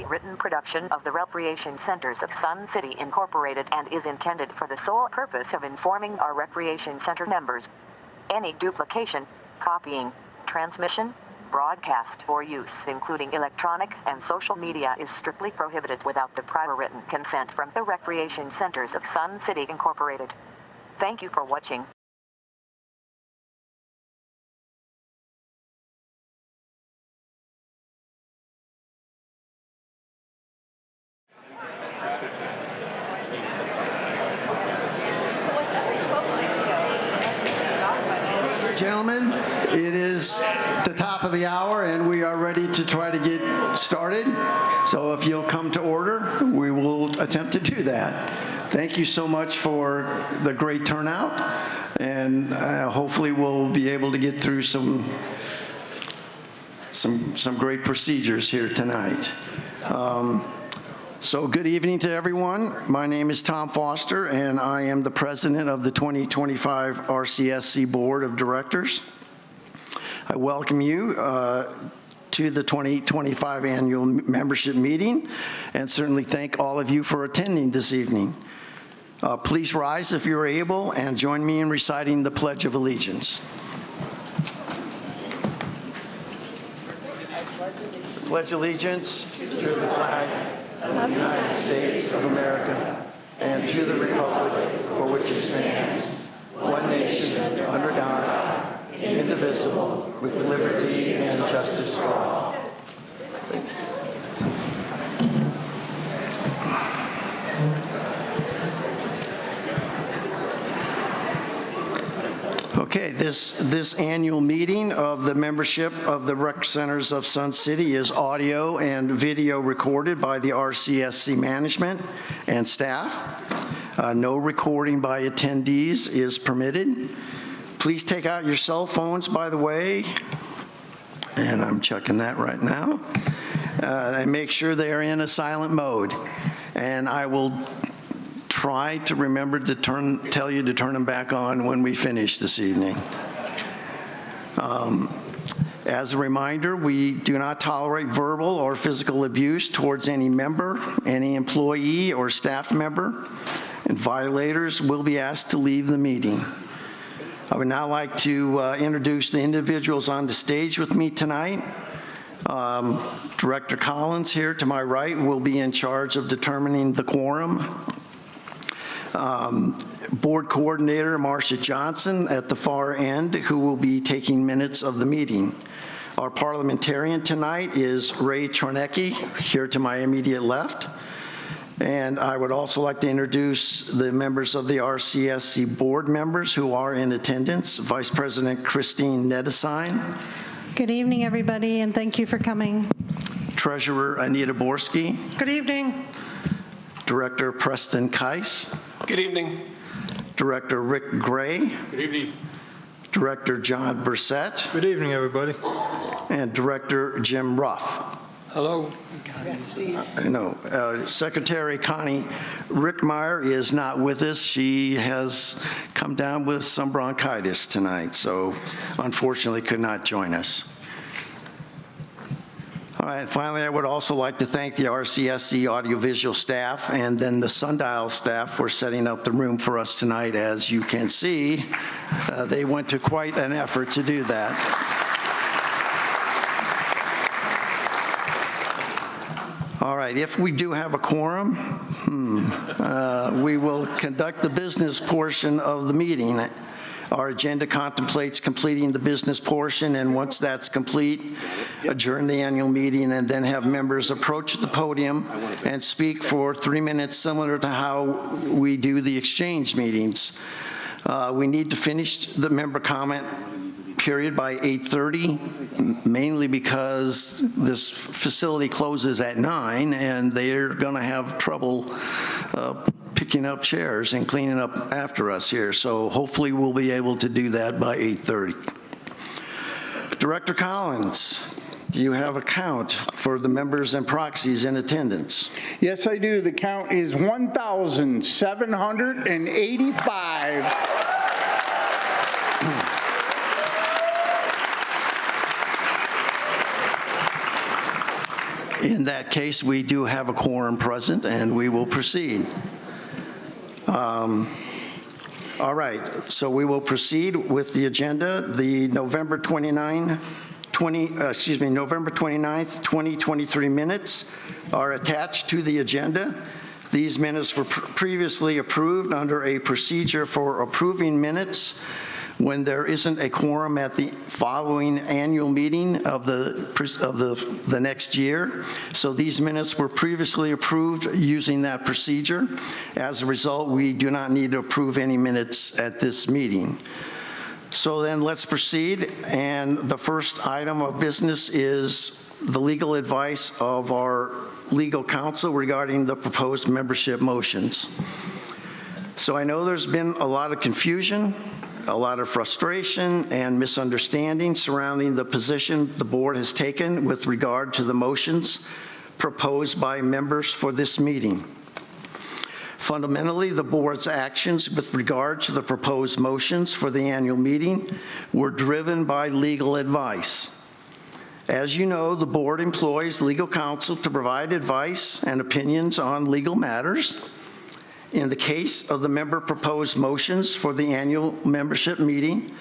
a written production of the Recreation Centers of Sun City Incorporated and is intended for the sole purpose of informing our Recreation Center members. Any duplication, copying, transmission, broadcast, or use, including electronic and social media, is strictly prohibited without the prior written consent from the Recreation Centers of Sun City Incorporated. Thank you for watching. Gentlemen, it is the top of the hour and we are ready to try to get started. So if you'll come to order, we will attempt to do that. Thank you so much for the great turnout, and hopefully we'll be able to get through some great procedures here tonight. So good evening to everyone. My name is Tom Foster, and I am the president of the 2025 RCSC Board of Directors. I welcome you to the 2025 annual membership meeting, and certainly thank all of you for attending this evening. Please rise if you're able and join me in reciting the Pledge of Allegiance. Pledge allegiance to the flag of the United States of America and to the republic for which it stands, one nation, under God, indivisible, with liberty and justice for all. Okay, this annual meeting of the membership of the Rec Centers of Sun City is audio and video recorded by the RCSC management and staff. No recording by attendees is permitted. Please take out your cell phones, by the way, and I'm checking that right now, and make sure they are in a silent mode. And I will try to remember to tell you to turn them back on when we finish this evening. As a reminder, we do not tolerate verbal or physical abuse towards any member, any employee or staff member, and violators will be asked to leave the meeting. I would now like to introduce the individuals on the stage with me tonight. Director Collins here to my right will be in charge of determining the quorum. Board Coordinator Marcia Johnson at the far end, who will be taking minutes of the meeting. Our parliamentarian tonight is Ray Chornecki, here to my immediate left. And I would also like to introduce the members of the RCSC board members who are in attendance. Vice President Christine Nedesine. Good evening, everybody, and thank you for coming. Treasurer Anita Borski. Good evening. Director Preston Keiss. Good evening. Director Rick Gray. Good evening. Director John Brissett. Good evening, everybody. And Director Jim Ruff. Hello. I know. Secretary Connie Rickmeyer is not with us. She has come down with some bronchitis tonight, so unfortunately could not join us. All right, finally, I would also like to thank the RCSC audiovisual staff and then the Sundial staff for setting up the room for us tonight. As you can see, they went to quite an effort to do that. All right, if we do have a quorum, we will conduct the business portion of the meeting. Our agenda contemplates completing the business portion, and once that's complete, adjourn the annual meeting and then have members approach the podium and speak for 3 minutes, similar to how we do the exchange meetings. We need to finish the member comment period by 8:30, mainly because this facility closes at 9 and they're going to have trouble picking up chairs and cleaning up after us here. So hopefully we'll be able to do that by 8:30. Director Collins, do you have a count for the members and proxies in attendance? Yes, I do. The count is 1,785. In that case, we do have a quorum present, and we will proceed. All right, so we will proceed with the agenda. The November 29th, 2023 minutes are attached to the agenda. These minutes were previously approved under a procedure for approving minutes when there isn't a quorum at the following annual meeting of the next year. So these minutes were previously approved using that procedure. As a result, we do not need to approve any minutes at this meeting. So then let's proceed. And the first item of business is the legal advice of our legal counsel regarding the proposed membership motions. So I know there's been a lot of confusion, a lot of frustration and misunderstanding surrounding the position the board has taken with regard to the motions proposed by members for this meeting. Fundamentally, the board's actions with regard to the proposed motions for the annual meeting were driven by legal advice. As you know, the board employs legal counsel to provide advice and opinions on legal matters. In the case of the member-proposed motions for the annual membership meeting,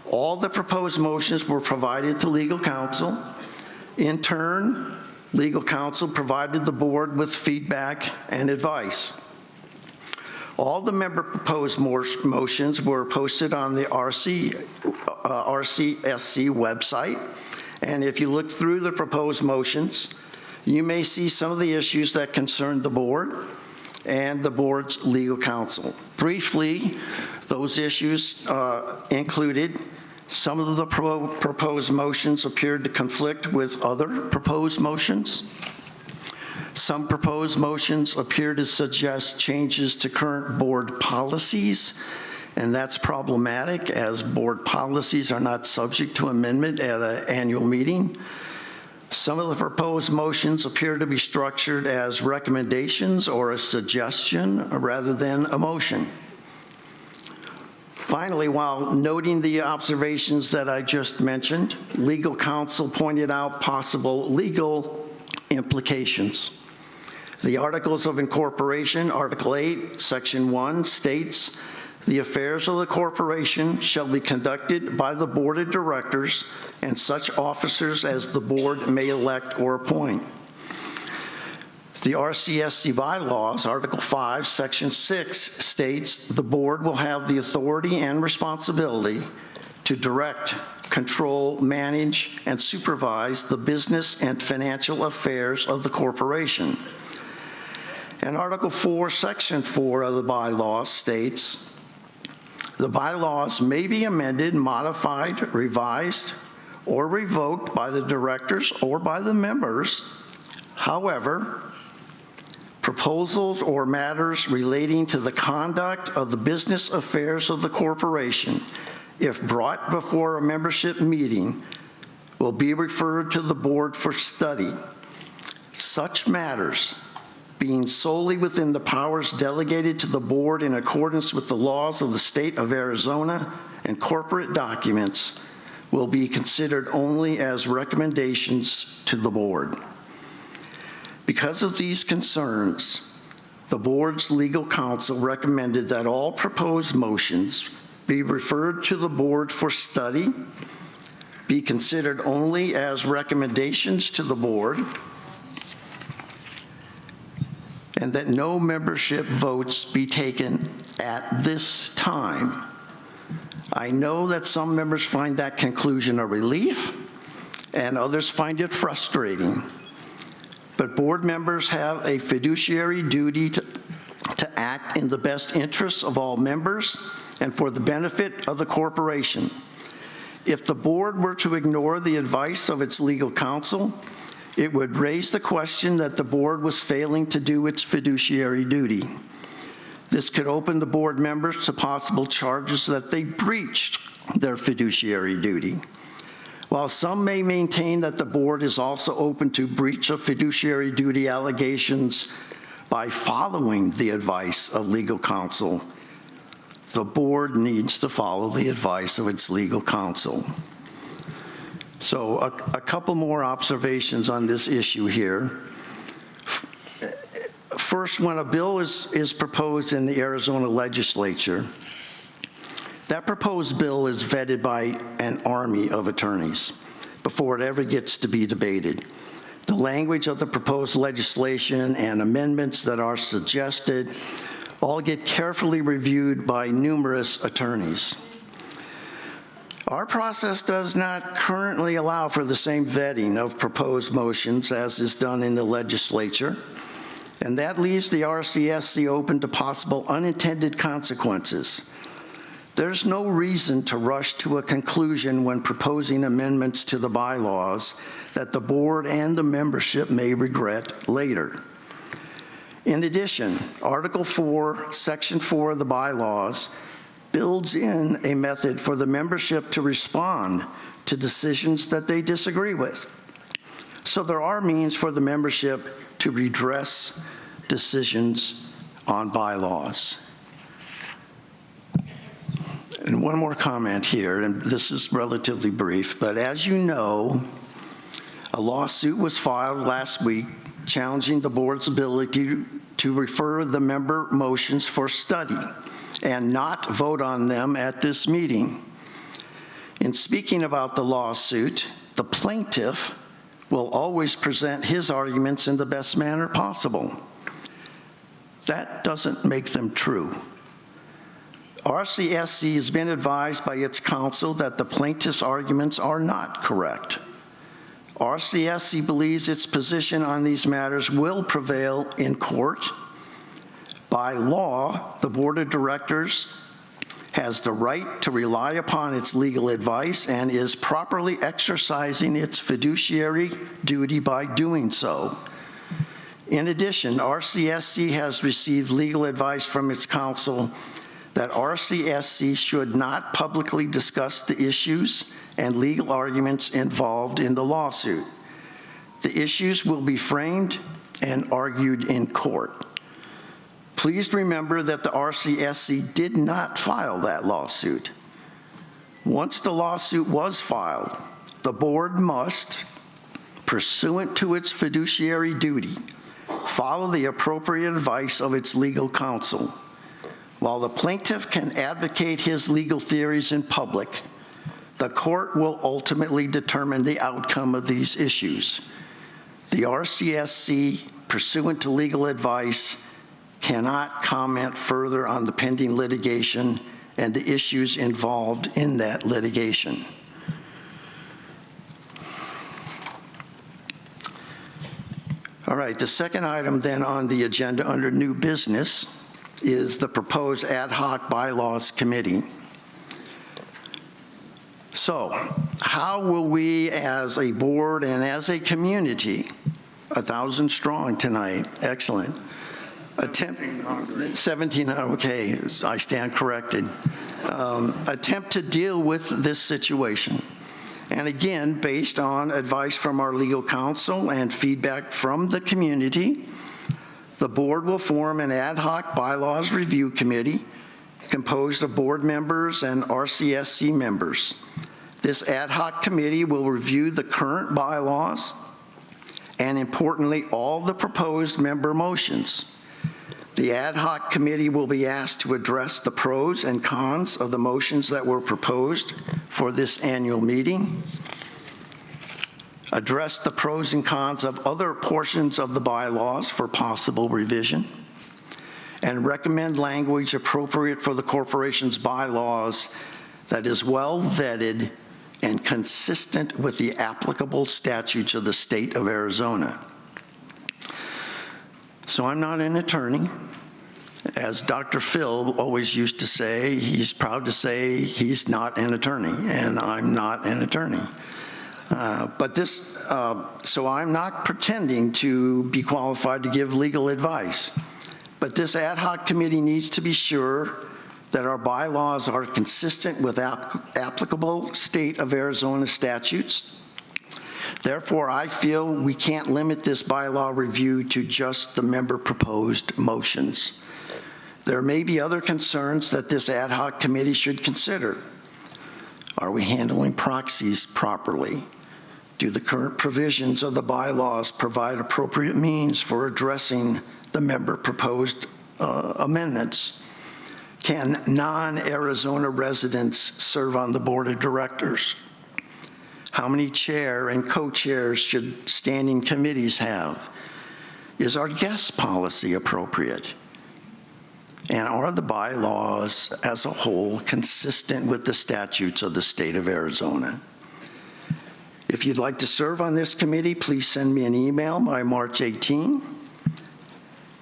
all the proposed motions were provided to legal counsel. In turn, legal counsel provided the board with feedback and advice. All the member-proposed motions were posted on the RCSC website, and if you look through the proposed motions, you may see some of the issues that concern the board and the board's legal counsel. Briefly, those issues included some of the proposed motions appeared to conflict with other proposed motions. Some proposed motions appear to suggest changes to current board policies, and that's problematic as board policies are not subject to amendment at an annual meeting. Some of the proposed motions appear to be structured as recommendations or a suggestion rather than a motion. Finally, while noting the observations that I just mentioned, legal counsel pointed out possible legal implications. The Articles of Incorporation, Article 8, Section 1, states, "The affairs of the corporation shall be conducted by the board of directors and such officers as the board may elect or appoint." The RCSC bylaws, Article 5, Section 6, states, "The board will have the authority and responsibility to direct, control, manage, and supervise the business and financial affairs of the corporation." And Article 4, Section 4 of the bylaws states, "The bylaws may be amended, modified, revised, or revoked by the directors or by the members. However, proposals or matters relating to the conduct of the business affairs of the corporation, if brought before a membership meeting, will be referred to the board for study. Such matters, being solely within the powers delegated to the board in accordance with the laws of the state of Arizona and corporate documents, will be considered only as recommendations to the board." Because of these concerns, the board's legal counsel recommended that all proposed motions be referred to the board for study, be considered only as recommendations to the board, and that no membership votes be taken at this time. I know that some members find that conclusion a relief, and others find it frustrating. But board members have a fiduciary duty to act in the best interests of all members and for the benefit of the corporation. If the board were to ignore the advice of its legal counsel, it would raise the question that the board was failing to do its fiduciary duty. This could open the board members to possible charges that they breached their fiduciary duty. While some may maintain that the board is also open to breach of fiduciary duty allegations by following the advice of legal counsel, the board needs to follow the advice of its legal counsel. So a couple more observations on this issue here. First, when a bill is proposed in the Arizona legislature, that proposed bill is vetted by an army of attorneys before it ever gets to be debated. The language of the proposed legislation and amendments that are suggested all get carefully reviewed by numerous attorneys. Our process does not currently allow for the same vetting of proposed motions as is done in the legislature, and that leaves the RCSC open to possible unintended consequences. There's no reason to rush to a conclusion when proposing amendments to the bylaws that the board and the membership may regret later. In addition, Article 4, Section 4 of the bylaws builds in a method for the membership to respond to decisions that they disagree with. So there are means for the membership to redress decisions on bylaws. And one more comment here, and this is relatively brief, but as you know, a lawsuit was filed last week challenging the board's ability to refer the member motions for study and not vote on them at this meeting. In speaking about the lawsuit, the plaintiff will always present his arguments in the best manner possible. That doesn't make them true. RCSC has been advised by its counsel that the plaintiff's arguments are not correct. RCSC believes its position on these matters will prevail in court. By law, the board of directors has the right to rely upon its legal advice and is properly exercising its fiduciary duty by doing so. In addition, RCSC has received legal advice from its counsel that RCSC should not publicly discuss the issues and legal arguments involved in the lawsuit. The issues will be framed and argued in court. Please remember that the RCSC did not file that lawsuit. Once the lawsuit was filed, the board must, pursuant to its fiduciary duty, follow the appropriate advice of its legal counsel. While the plaintiff can advocate his legal theories in public, the court will ultimately determine the outcome of these issues. The RCSC, pursuant to legal advice, cannot comment further on the pending litigation and the issues involved in that litigation. All right, the second item then on the agenda under new business is the proposed ad hoc bylaws committee. So, how will we as a board and as a community, 1,000 strong tonight, excellent, attempt 1,700, okay, I stand corrected, attempt to deal with this situation? And again, based on advice from our legal counsel and feedback from the community, the board will form an ad hoc bylaws review committee composed of board members and RCSC members. This ad hoc committee will review the current bylaws and, importantly, all the proposed member motions. The ad hoc committee will be asked to address the pros and cons of the motions that were proposed for this annual meeting, address the pros and cons of other portions of the bylaws for possible revision, and recommend language appropriate for the corporation's bylaws that is well vetted and consistent with the applicable statutes of the state of Arizona. So I'm not an attorney. As Dr. Phil always used to say, he's proud to say he's not an attorney, and I'm not an attorney. So I'm not pretending to be qualified to give legal advice. But this ad hoc committee needs to be sure that our bylaws are consistent with applicable state of Arizona statutes. Therefore, I feel we can't limit this bylaw review to just the member proposed motions. There may be other concerns that this ad hoc committee should consider. Are we handling proxies properly? Do the current provisions of the bylaws provide appropriate means for addressing the member proposed amendments? Can non-Arizona residents serve on the board of directors? How many chair and co-chairs should standing committees have? Is our guest policy appropriate? And are the bylaws as a whole consistent with the statutes of the state of Arizona? If you'd like to serve on this committee, please send me an email by March 18.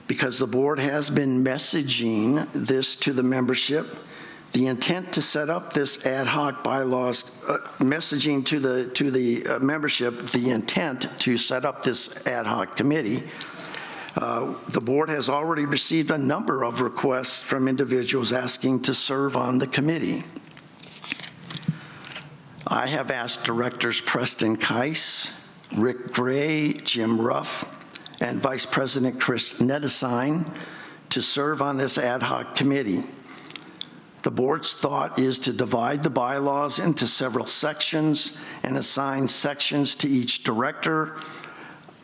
Because the board has been messaging this to the membership, the intent to set up this ad hoc bylaws, messaging to the membership, the intent to set up this ad hoc committee, the board has already received a number of requests from individuals asking to serve on the committee. I have asked Directors Preston Keiss, Rick Gray, Jim Ruff, and Vice President Chris Nedesine to serve on this ad hoc committee. The board's thought is to divide the bylaws into several sections and assign sections to each director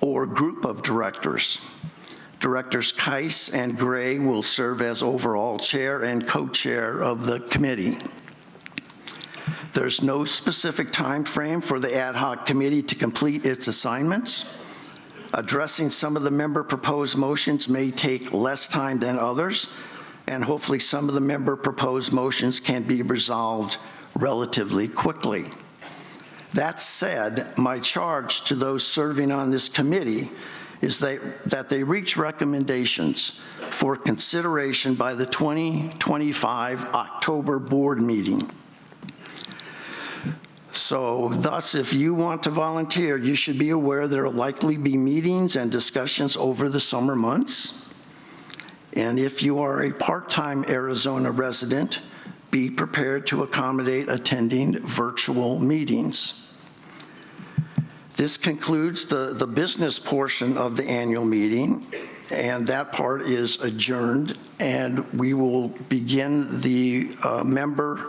or group of directors. Directors Keiss and Gray will serve as overall chair and co-chair of the committee. There's no specific time frame for the ad hoc committee to complete its assignments. Addressing some of the member proposed motions may take less time than others, and hopefully some of the member proposed motions can be resolved relatively quickly. That said, my charge to those serving on this committee is that they reach recommendations for consideration by the 2025 October board meeting. So thus, if you want to volunteer, you should be aware there will likely be meetings and discussions over the summer months. And if you are a part-time Arizona resident, be prepared to accommodate attending virtual meetings. This concludes the business portion of the annual meeting, and that part is adjourned, and we will begin the member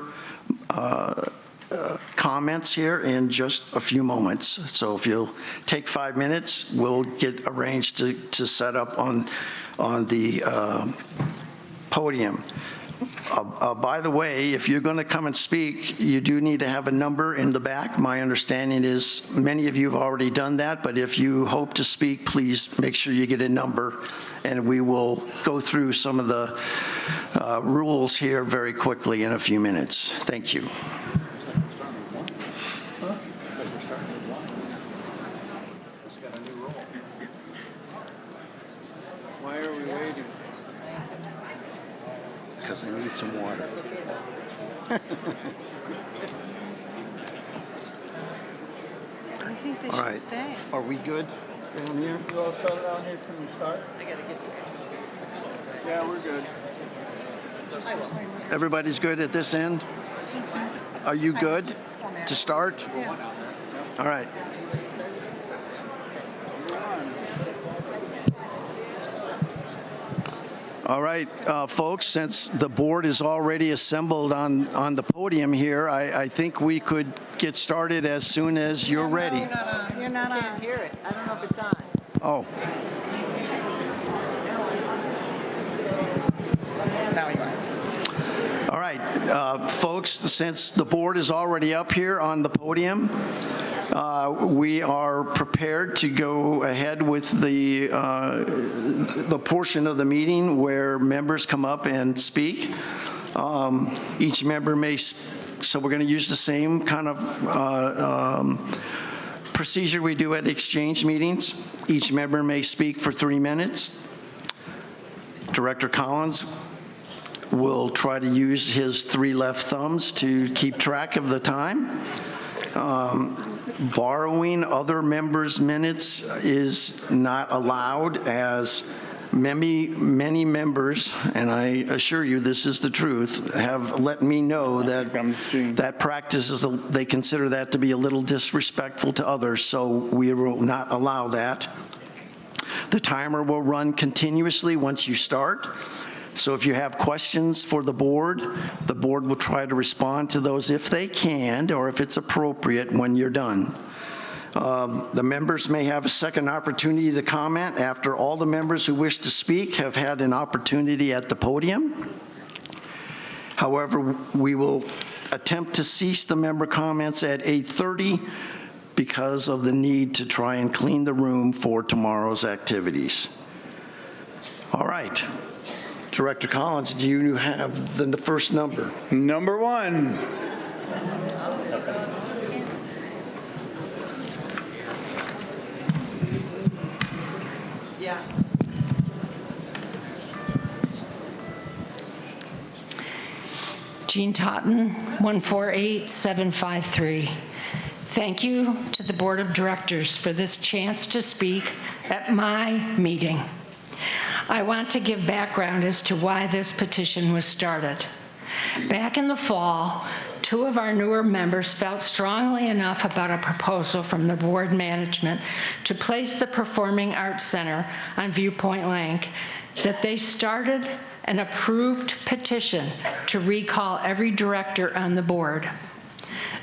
comments here in just a few moments. So if you'll take 5 minutes, we'll get arranged to set up on the podium. By the way, if you're going to come and speak, you do need to have a number in the back. My understanding is many of you have already done that, but if you hope to speak, please make sure you get a number, and we will go through some of the rules here very quickly in a few minutes. Thank you. Why are we waiting? Because I need some water. I think they All should right. stay. Are we good down here? You all settled down here? Can we start? Yeah, we're good. Everybody's good at this end? Are you good to start? Yes. All right. All right, folks, since the board is already assembled on the podium here, I think we could get started as soon as you're ready. You're not on. Can't hear it. I don't know if it's on. Oh, Now you are. all right, folks, since the board is already up here on the podium, we are prepared to go ahead with the portion of the meeting where members come up and speak. Each member may, so we're going to use the same kind of procedure we do at exchange meetings. Each member may speak for 3 minutes. Director Collins will try to use his 3 left thumbs to keep track of the time. Borrowing other members' minutes is not allowed, as many members, and I assure you this is the truth, have let me know that that practice is, they consider that to be a little disrespectful to others, so we will not allow that. The timer will run continuously once you start. So if you have questions for the board will try to respond to those if they can, or if it's appropriate when you're done. The members may have a second opportunity to comment after all the members who wish to speak have had an opportunity at the podium. However, we will attempt to cease the member comments at 8:30 because of the need to try and clean the room for tomorrow's activities. All right. Director Collins, do you have the first number? Number 1. Yeah. Jean Totten, 148753. Thank you to the Board of Directors for this chance to speak at my meeting. I want to give background as to why this petition was started. Back in the fall, 2 of our newer members felt strongly enough about a proposal from the board management to place the Performing Arts Center on Viewpoint Lake that they started an approved petition to recall every director on the board.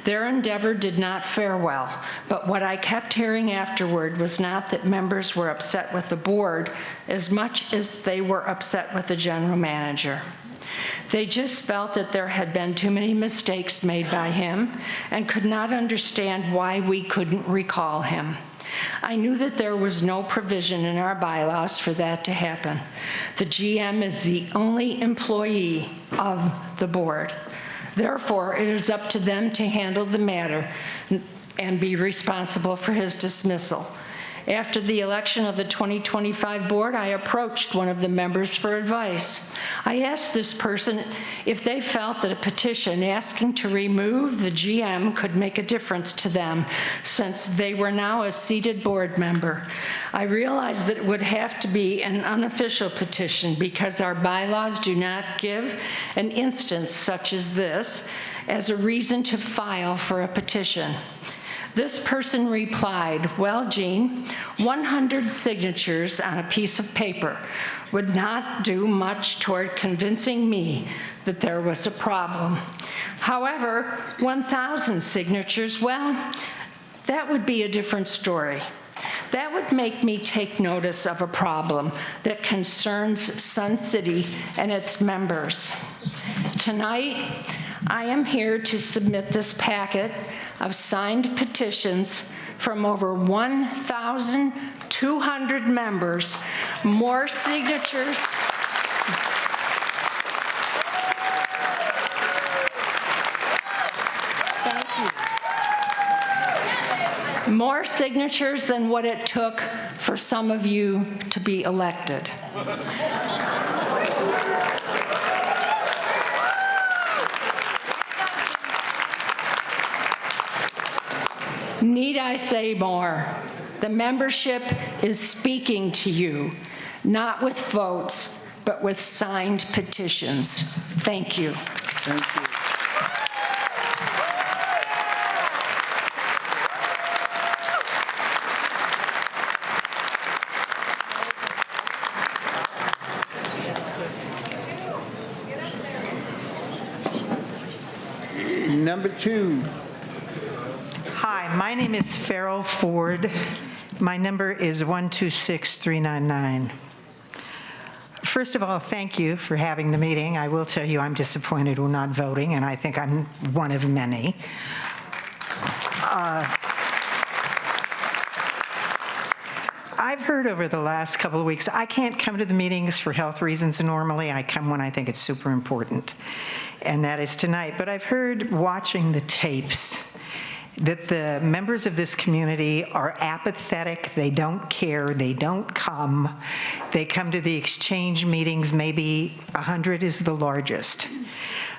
Their endeavor did not fare well, but what I kept hearing afterward was not that members were upset with the board as much as they were upset with the general manager. They just felt that there had been too many mistakes made by him and could not understand why we couldn't recall him. I knew that there was no provision in our bylaws for that to happen. The GM is the only employee of the board. Therefore, it is up to them to handle the matter and be responsible for his dismissal. After the election of the 2025 board, I approached one of the members for advice. I asked this person if they felt that a petition asking to remove the GM could make a difference to them, since they were now a seated board member. I realized that it would have to be an unofficial petition because our bylaws do not give an instance such as this as a reason to file for a petition. This person replied, well, Jean, 100 signatures on a piece of paper would not do much toward convincing me that there was a problem. However, 1,000 signatures, well, that would be a different story. That would make me take notice of a problem that concerns Sun City and its members. Tonight, I am here to submit this packet of signed petitions from over 1,200 members, more signatures. Thank you. More signatures than what it took for some of you to be elected. Need I say more? The membership is speaking to you, not with votes, but with signed petitions. Thank you. Thank you. Number 2. Hi, my name is Farrell Ford. My number is 126399. First of all, thank you for having the meeting. I will tell you I'm disappointed we're not voting, and I think I'm one of many. I've heard over the last couple of weeks, I can't come to the meetings for health reasons normally. I come when I think it's super important, and that is tonight. But I've heard watching the tapes that the members of this community are apathetic, they don't care, they don't come. They come to the exchange meetings, maybe 100 is the largest.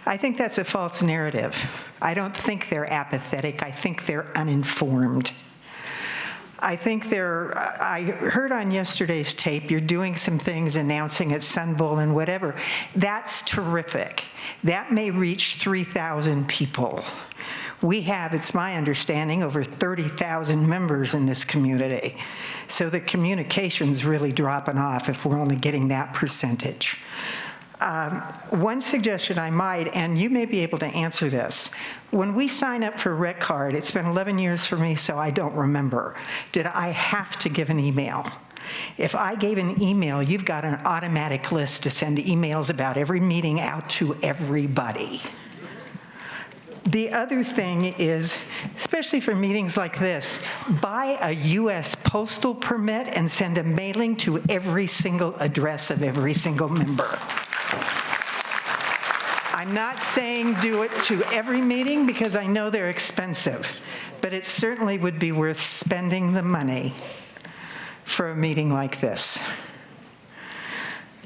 I think that's a false narrative. I don't think they're apathetic, I think they're uninformed. I think I heard on yesterday's tape, you're doing some things announcing at Sun Bowl and whatever. That's terrific. That may reach 3,000 people. We have, it's my understanding, over 30,000 members in this community. So the communication's really dropping off if we're only getting that percentage. One suggestion I might, and you may be able to answer this. When we sign up for Rec Card, it's been 11 years for me, so I don't remember. Did I have to give an email? If I gave an email, you've got an automatic list to send emails about every meeting out to everybody. The other thing is, especially for meetings like this, buy a U.S. postal permit and send a mailing to every single address of every single member. I'm not saying do it to every meeting because I know they're expensive, but it certainly would be worth spending the money for a meeting like this.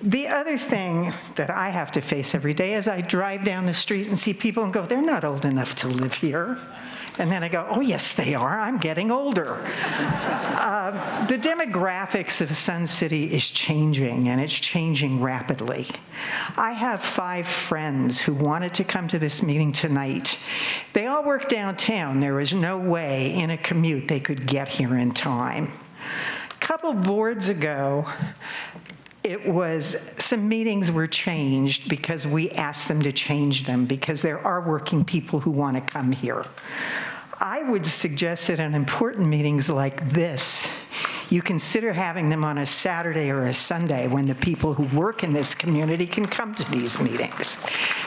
The other thing that I have to face every day is I drive down the street and see people and go, they're not old enough to live here. And then I go, oh, yes, they are. I'm getting older. The demographics of Sun City is changing, and it's changing rapidly. I have 5 friends who wanted to come to this meeting tonight. They all work downtown. There was no way in a commute they could get here in time. A couple boards ago, some meetings were changed because we asked them to change them because there are working people who want to come here. I would suggest that in important meetings like this, you consider having them on a Saturday or a Sunday when the people who work in this community can come to these meetings,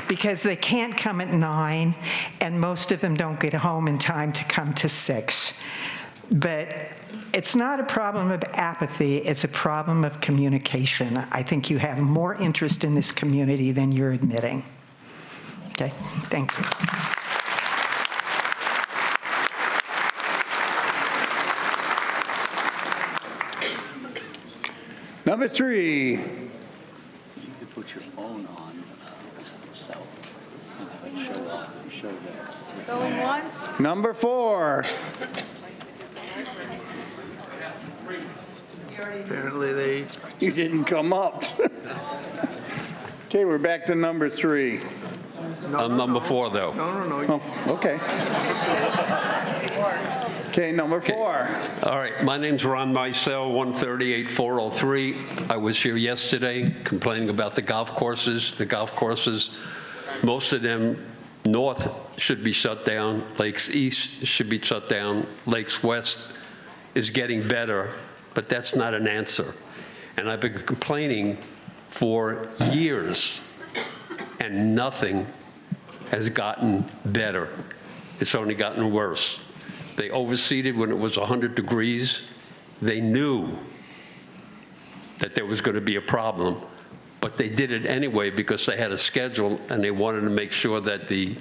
because they can't come at 9, and most of them don't get home in time to come to 6. But it's not a problem of apathy, it's a problem of communication. I think you have more interest in this community than you're admitting. Okay, thank you. Number 3. You could put your phone on yourself and have it show off. Show that. Going once? Number 4. Apparently You didn't come up. Okay, we're back to number 3. I'm number 4, though. Oh, okay. Okay, number 4. All right, my name's Ron Micel, 138-403. I was here yesterday complaining about the golf courses. The golf courses, most of them north should be shut down. Lakes east should be shut down. Lakes west is getting better, but that's not an answer. And I've been complaining for years, and nothing has gotten better. It's only gotten worse. They overseeded when it was 100 degrees. They knew that there was going to be a problem, but they did it anyway because they had a schedule and they wanted to make sure that the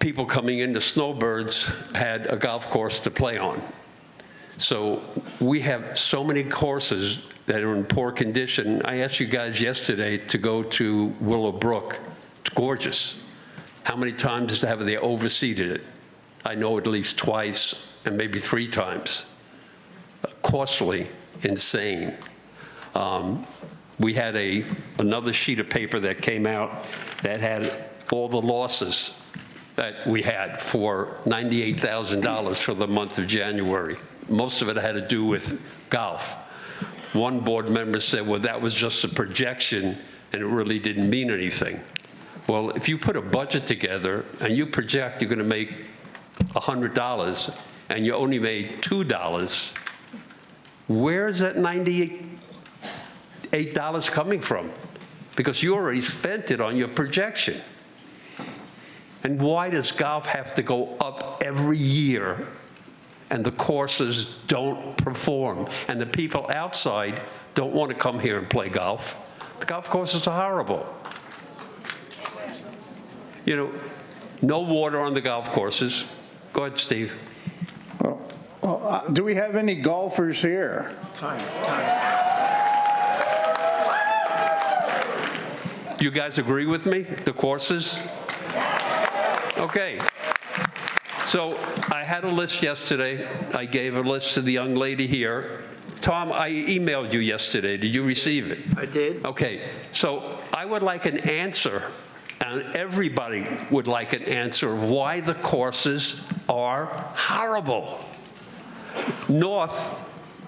people coming in, the snowbirds, had a golf course to play on. So we have so many courses that are in poor condition. I asked you guys yesterday to go to Willow Brook. It's gorgeous. How many times have they overseeded it? I know at least twice and maybe 3 times. Costly, insane. We had another sheet of paper that came out that had all the losses that we had for $98,000 for the month of January. Most of it had to do with golf. One board member said, well, that was just a projection and it really didn't mean anything. Well, if you put a budget together and you project you're going to make $100 and you only made $2, where's that $98 coming from? Because you already spent it on your projection. And why does golf have to go up every year and the courses don't perform and the people outside don't want to come here and play golf? The golf courses are horrible. You know, no water on the golf courses. Go ahead, Steve. Well, do we have any golfers here? Time. You guys agree with me? The courses? Okay. So I had a list yesterday. I gave a list to the young lady here. Tom, I emailed you yesterday. Did you receive it? I did. Okay. So I would like an answer, and everybody would like an answer of why the courses are horrible. North,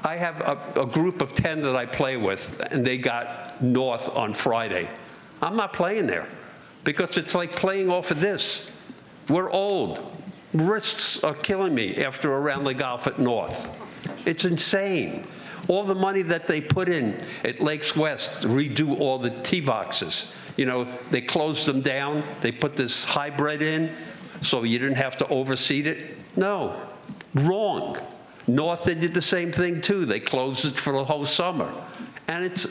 I have a group of 10 that I play with, and they got North on Friday. I'm not playing there because it's like playing off of this. We're old. Wrists are killing me after a round of golf at North. It's insane. All the money that they put in at Lakes West to redo all the tee boxes. You know, they closed them down. They put this hybrid in so you didn't have to overseed it. No, wrong. North, they did the same thing too. They closed it for the whole summer. And it's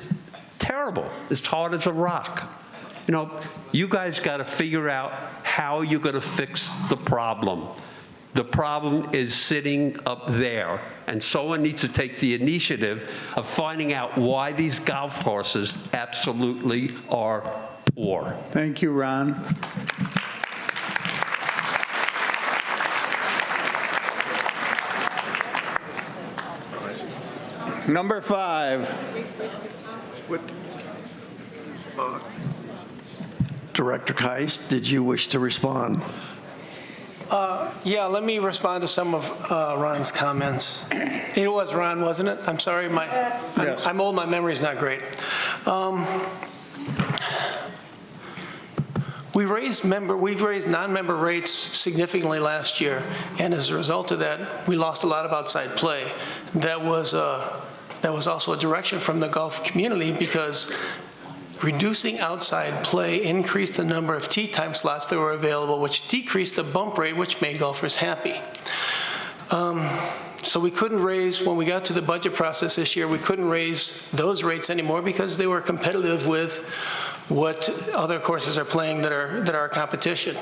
terrible. It's hard as a rock. You know, you guys got to figure out how you're going to fix the problem. The problem is sitting up there, and someone needs to take the initiative of finding out why these golf courses absolutely are poor. Thank you, Ron. Number 5. Director Geis, did you wish to respond? Yeah, let me respond to some of Ron's comments. It was Ron, wasn't it? I'm sorry, Yes. I'm old, my memory's not great. We raised non-member rates significantly last year, and as a result of that, we lost a lot of outside play. That was also a direction from the golf community because reducing outside play increased the number of tee time slots that were available, which decreased the bump rate, which made golfers happy. So we couldn't raise, when we got to the budget process this year, we couldn't raise those rates anymore because they were competitive with what other courses are playing that are competition.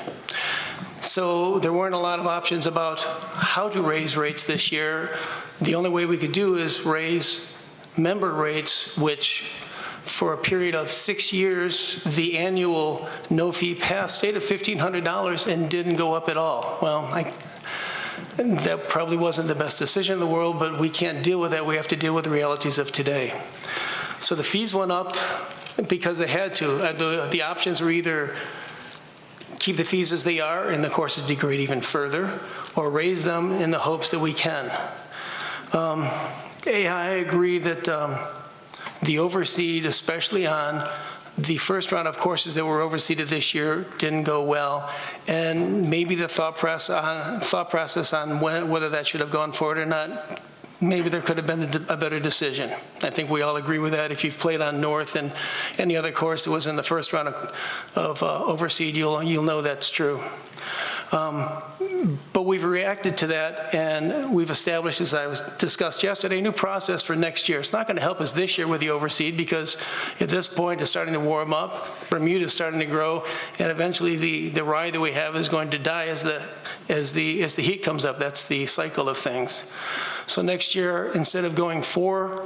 So there weren't a lot of options about how to raise rates this year. The only way we could do is raise member rates, which for a period of 6 years, the annual no-fee pass stayed at $1,500 and didn't go up at all. Well, that probably wasn't the best decision in the world, but we can't deal with that. We have to deal with the realities of today. So the fees went up because they had to. The options were either keep the fees as they are and the courses degrade even further, or raise them in the hopes that we can. I agree that the overseed, especially on the first round of courses that were overseeded this year, didn't go well, and maybe the thought process on whether that should have gone forward or not, maybe there could have been a better decision. I think we all agree with that. If you've played on North and any other course that was in the first round of overseed, you'll know that's true. But we've reacted to that, and we've established, as I discussed yesterday, a new process for next year. It's not going to help us this year with the overseed because at this point it's starting to warm up, Bermuda's starting to grow, and eventually the ride that we have is going to die as the heat comes up. That's the cycle of things. So next year, instead of going 4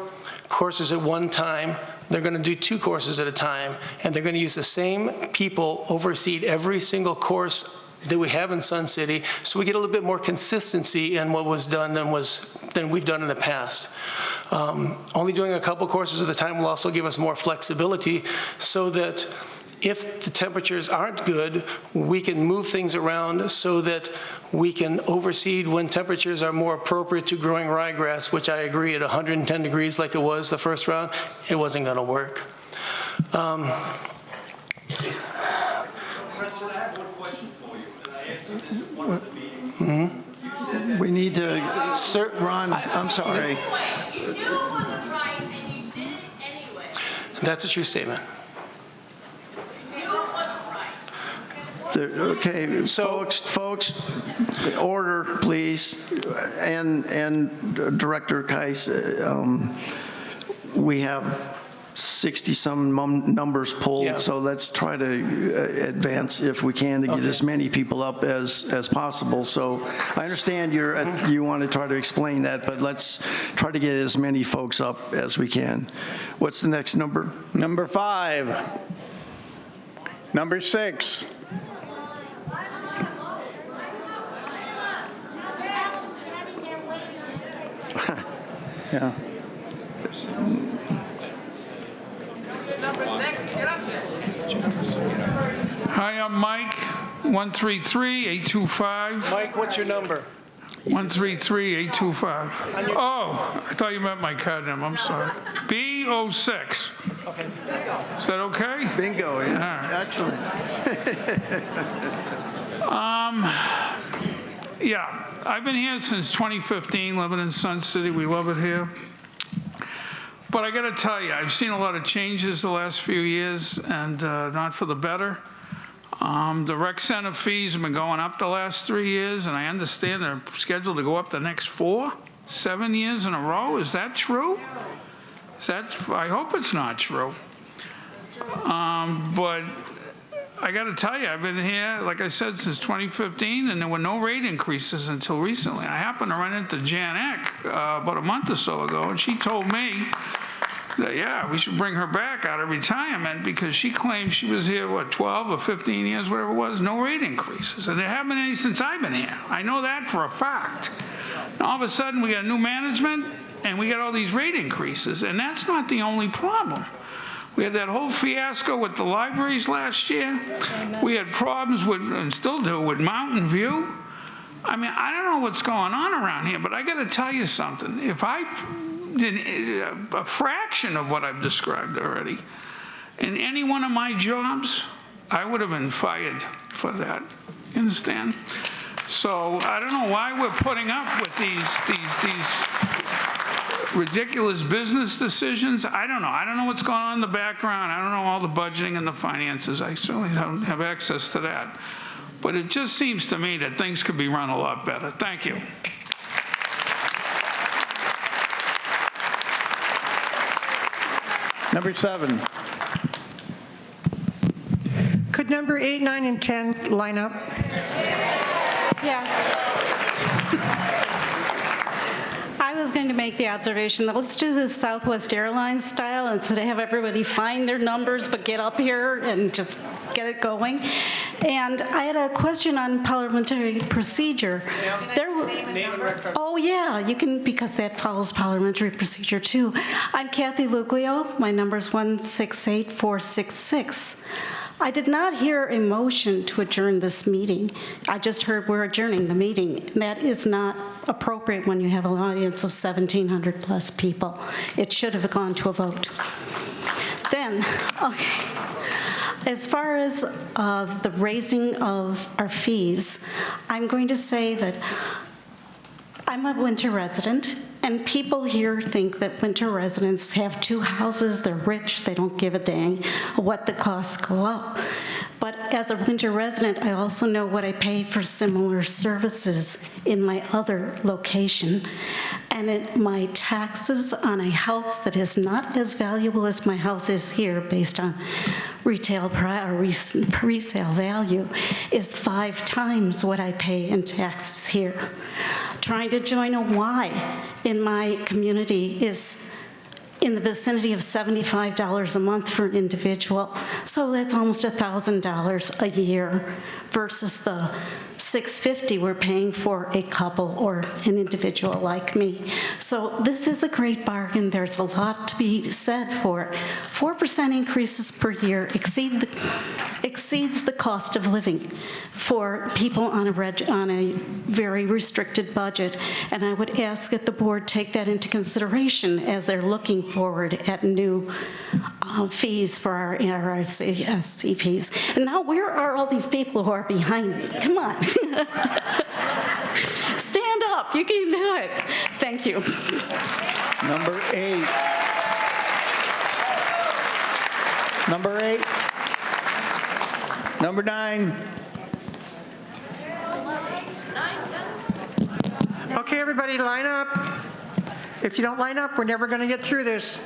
courses at one time, they're going to do 2 courses at a time, and they're going to use the same people overseed every single course that we have in Sun City, so we get a little bit more consistency in what was done than we've done in the past. Only doing a couple courses at a time will also give us more flexibility so that if the temperatures aren't good, we can move things around so that we can overseed when temperatures are more appropriate to growing ryegrass, which I agree at 110 degrees like it was the first round, it wasn't going to work. We need to, Ron, I'm sorry. You knew it wasn't right and you did it anyway. That's a true statement. You knew it wasn't right. Okay, folks, order, please. And Director Geis, we have 60-some numbers pulled, Yeah. so let's try to advance if we can to get as many people up as possible. So I understand you want to try to explain that, but let's try to get as many folks up as we can. What's the next number? Number 5. Number 6. Yeah. Hi, I'm Mike, 133-825. Mike, what's your number? 133-825. Oh, I thought you meant my card number, I'm sorry. B06 Okay. Is that okay? Bingo, yeah. All right. Excellent. Yeah, I've been here since 2015, living in Sun City. We love it here. But I got to tell you, I've seen a lot of changes the last few years, and not for the better. The rec center fees have been going up the last 3 years, and I understand they're scheduled to go up the next 7 years in a row. Is that true? I hope it's not true. But I got to tell you, I've been here, like I said, since 2015, and there were no rate increases until recently. I happened to run into Jan Eck about a month or so ago, and she told me that, yeah, we should bring her back out of retirement because she claimed she was here, 12 or 15 years, whatever it was, no rate increases. And there haven't been any since I've been here. I know that for a fact. And all of a sudden, we got new management, and we got all these rate increases, and that's not the only problem. We had that whole fiasco with the libraries last year. We had problems with, and still do, with Mountain View. I mean, I don't know what's going on around here, but I got to tell you something. If I did a fraction of what I've described already in any one of my jobs, I would have been fired for that. You understand? So I don't know why we're putting up with these ridiculous business decisions. I don't know. I don't know what's going on in the background. I don't know all the budgeting and the finances. I certainly don't have access to that. But it just seems to me that things could be run a lot better. Thank you. Number 7. Could number 8, 9, and 10 line up? Yeah. I was going to make the observation that let's do this Southwest Airlines style instead of have everybody find their numbers, but get up here and just get it going. And I had a question on parliamentary procedure. Name and record. Oh, yeah, you can, because that follows parliamentary procedure, too. I'm Kathy Luglio. My number's 168466. I did not hear a motion to adjourn this meeting. I just heard we're adjourning the meeting. That is not appropriate when you have an audience of 1,700 plus people. It should have gone to a vote. Then, okay. As far as the raising of our fees, I'm going to say that I'm a winter resident, and people here think that winter residents have 2 houses, they're rich, they don't give a dang what the costs go up. But as a winter resident, I also know what I pay for similar services in my other location. And my taxes on a house that is not as valuable as my house is here based on resale value is 5 times what I pay in taxes here. Trying to join a Y in my community is in the vicinity of $75 a month for an individual. So that's almost $1,000 a year versus the $650 we're paying for a couple or an individual like me. So this is a great bargain. There's a lot to be said for it. 4% increases per year exceeds the cost of living for people on a very restricted budget. And I would ask that the board take that into consideration as they're looking forward at new fees for our RCSC fees. And now where are all these people who are behind me? Come on. Stand up. You can do it. Thank you. Number 8. Number 8. Number 9. Okay, everybody, line up. If you don't line up, we're never going to get through this.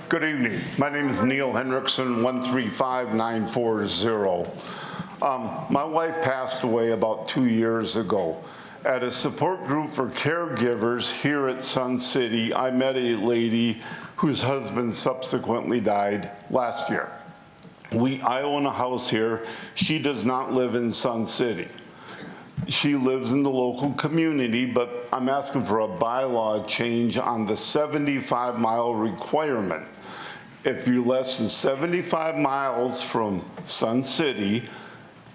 Good evening. My name is Neil Henriksen, 135940. My wife passed away about 2 years ago. At a support group for caregivers here at Sun City, I met a lady whose husband subsequently died last year. I own a house here. She does not live in Sun City. She lives in the local community, but I'm asking for a bylaw change on the 75-mile requirement. If you're less than 75 miles from Sun City,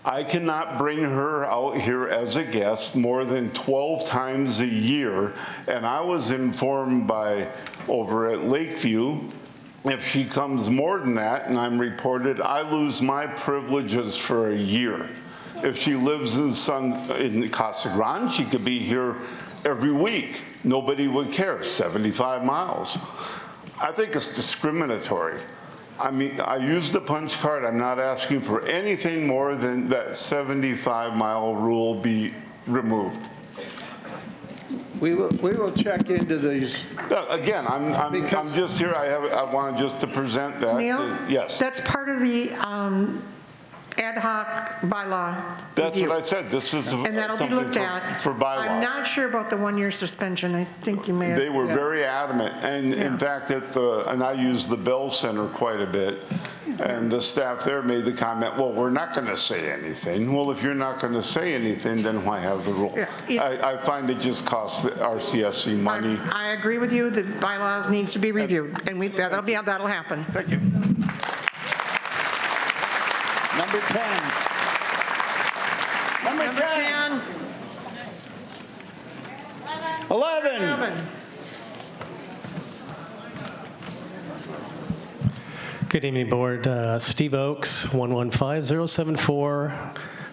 I cannot bring her out here as a guest more than 12 times a year. And I was informed by over at Lakeview If she comes more than that and I'm reported, I lose my privileges for a year. If she lives in Casa Grande, she could be here every week. Nobody would care, 75 miles. I think it's discriminatory. I mean, I use the punch card. I'm not asking for anything more than that 75-mile rule be removed. We will check into these. Again, I'm just here. I want just to present that. Neil? Yes. That's part of the ad hoc bylaw That's review. what I said. This is And that'll be looked at. for bylaws. I'm not sure about the one-year suspension. I think you may have. They were very adamant, and in fact, and I use the Bell Center quite a bit, and the staff there made the comment, well, we're not going to say anything. Well, if you're not going to say anything, then why have the rule? Yeah, I find it just costs the RCSC money. I agree with you. The bylaws needs to be reviewed, and that'll happen. Thank you. Number 10. Number 10. 11. Good evening, Board. Steve Oakes, 115074.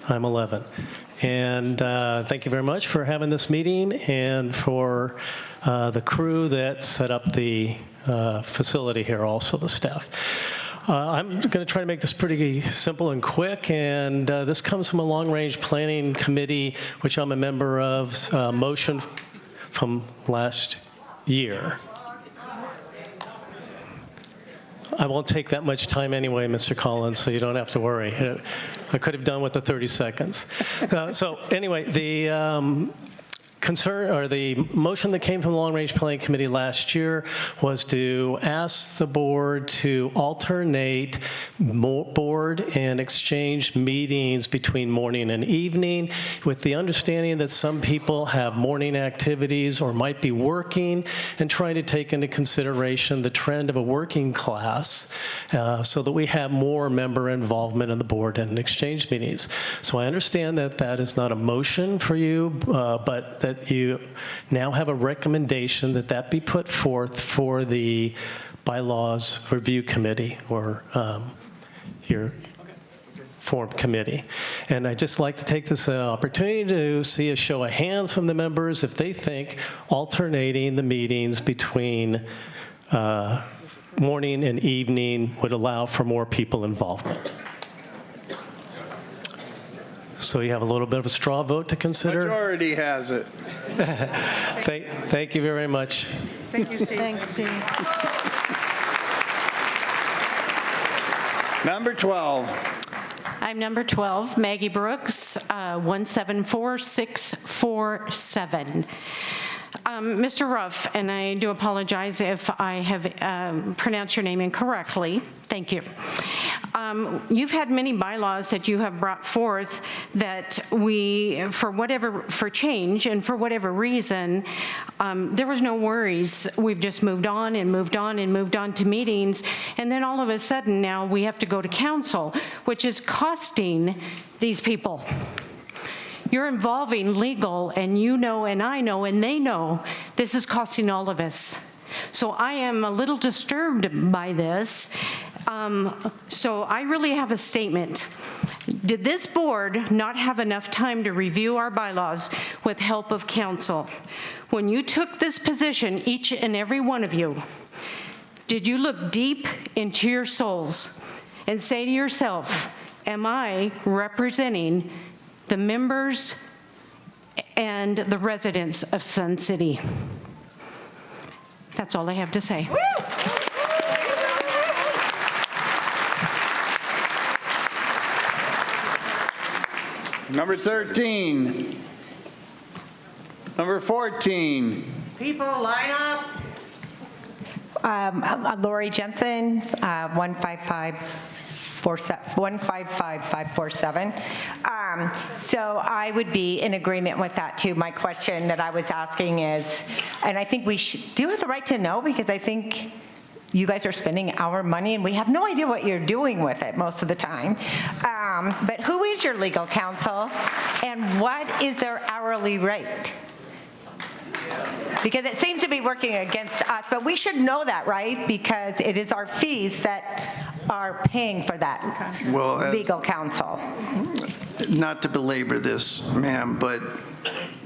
I'm 11. And thank you very much for having this meeting and for the crew that set up the facility here, also the staff. I'm going to try to make this pretty simple and quick, and this comes from a long-range planning committee, which I'm a member of, motion from last year. I won't take that much time anyway, Mr. Collins, so you don't have to worry. I could have done with the 30 seconds. So anyway, the concern, or the motion that came from the Long Range Planning Committee last year was to ask the board to alternate board and exchange meetings between morning and evening, with the understanding that some people have morning activities or might be working, and trying to take into consideration the trend of a working class so that we have more member involvement in the board and exchange meetings. So I understand that that is not a motion for you, but that you now have a recommendation that that be put forth for the bylaws review committee, or your form committee. And I'd just like to take this opportunity to see a show of hands from the members if they think alternating the meetings between morning and evening would allow for more people involvement. So you have a little bit of a straw vote to consider. Majority has it. Thank you very much. Thank you, Steve. Thanks, Steve. Number 12. I'm number 12, Maggie Brooks, 174647. Mr. Ruff, and I do apologize if I have pronounced your name incorrectly. Thank you. You've had many bylaws that you have brought forth that for change and for whatever reason, there was no worries. We've just moved on and moved on and moved on to meetings, and then all of a sudden now we have to go to council, which is costing these people. You're involving legal, and you know, and I know, and they know this is costing all of us. So I am a little disturbed by this. So I really have a statement. Did this board not have enough time to review our bylaws with help of counsel? When you took this position, each and every one of you, did you look deep into your souls and say to yourself, am I representing the members and the residents of Sun City? That's all I have to say. Number 13. Number 14. People, line up. Lori Jensen, 155547. So I would be in agreement with that too. My question that I was asking is, and I think we do have the right to know, because I think you guys are spending our money and we have no idea what you're doing with it most of the time. But who is your legal counsel and what is their hourly rate? Because it seems to be working against us, but we should know that, right? Because it is our fees that are paying for that legal counsel. Not to belabor this, ma'am, but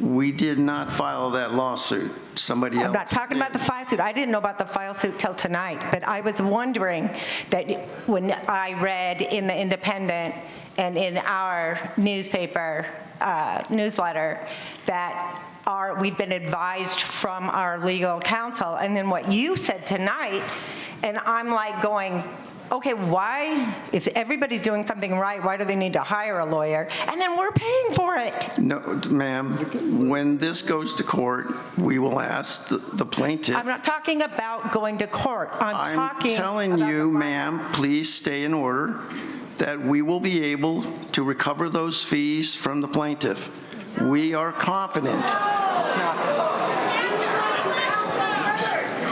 we did not file that lawsuit. Somebody else I'm not talking about the file suit. I didn't know about the file suit till tonight, but I was wondering that when I read in the Independent and in our newspaper, newsletter, that we've been advised from our legal counsel, and then what you said tonight, and I'm like going, okay, why, if everybody's doing something right, why do they need to hire a lawyer? And then we're paying for it. No, ma'am, when this goes to court, we will ask the plaintiff. I'm not talking about going to court. I'm telling you, ma'am, please stay in order, that we will be able to recover those fees from the plaintiff. We are confident.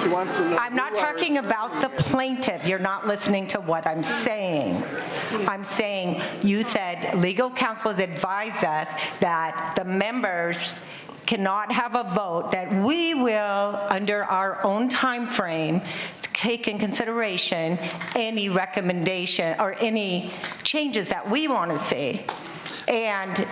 I'm not talking about the plaintiff. You're not listening to what I'm saying. I'm saying you said legal counsel has advised us that the members cannot have a vote, that we will, under our own time frame, take in consideration any recommendation or any changes that we want to see. And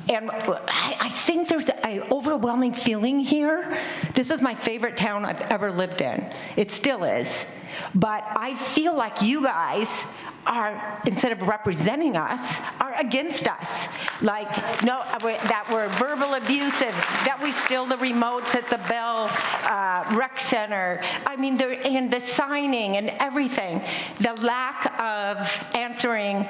I think there's an overwhelming feeling here. This is my favorite town I've ever lived in. It still is. But I feel like you guys are, instead of representing us, are against us. Like, no, that we're verbal abusive, that we steal the remotes at the Bell Rec Center. I mean, and the signing and everything. The lack of answering,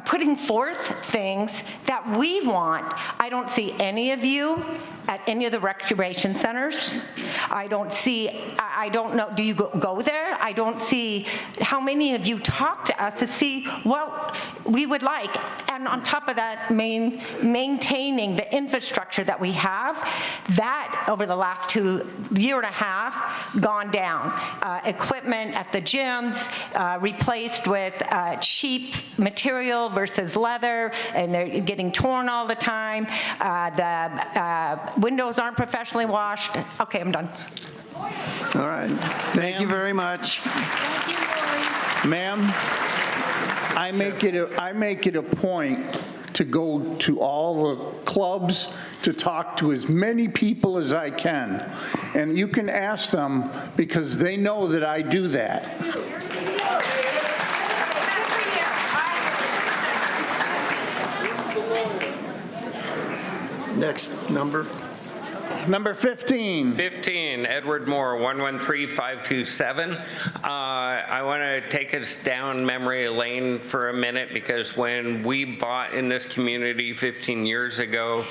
putting forth things that we want. I don't see any of you at any of the recreation centers. I don't know, do you go there? I don't see how many of you talk to us to see what we would like. And on top of that, maintaining the infrastructure that we have, that over the last year and a half, gone down. Equipment at the gyms, replaced with cheap material versus leather, and they're getting torn all the time. The windows aren't professionally washed. Okay, I'm done. All right. Thank you very much. Ma'am, I make it a point to go to all the clubs to talk to as many people as I can. And you can ask them because they know that I do that. Next number. Number 15. 15, Edward Moore, 113527. I want to take us down memory lane for a minute, because when we bought in this community 15 years ago,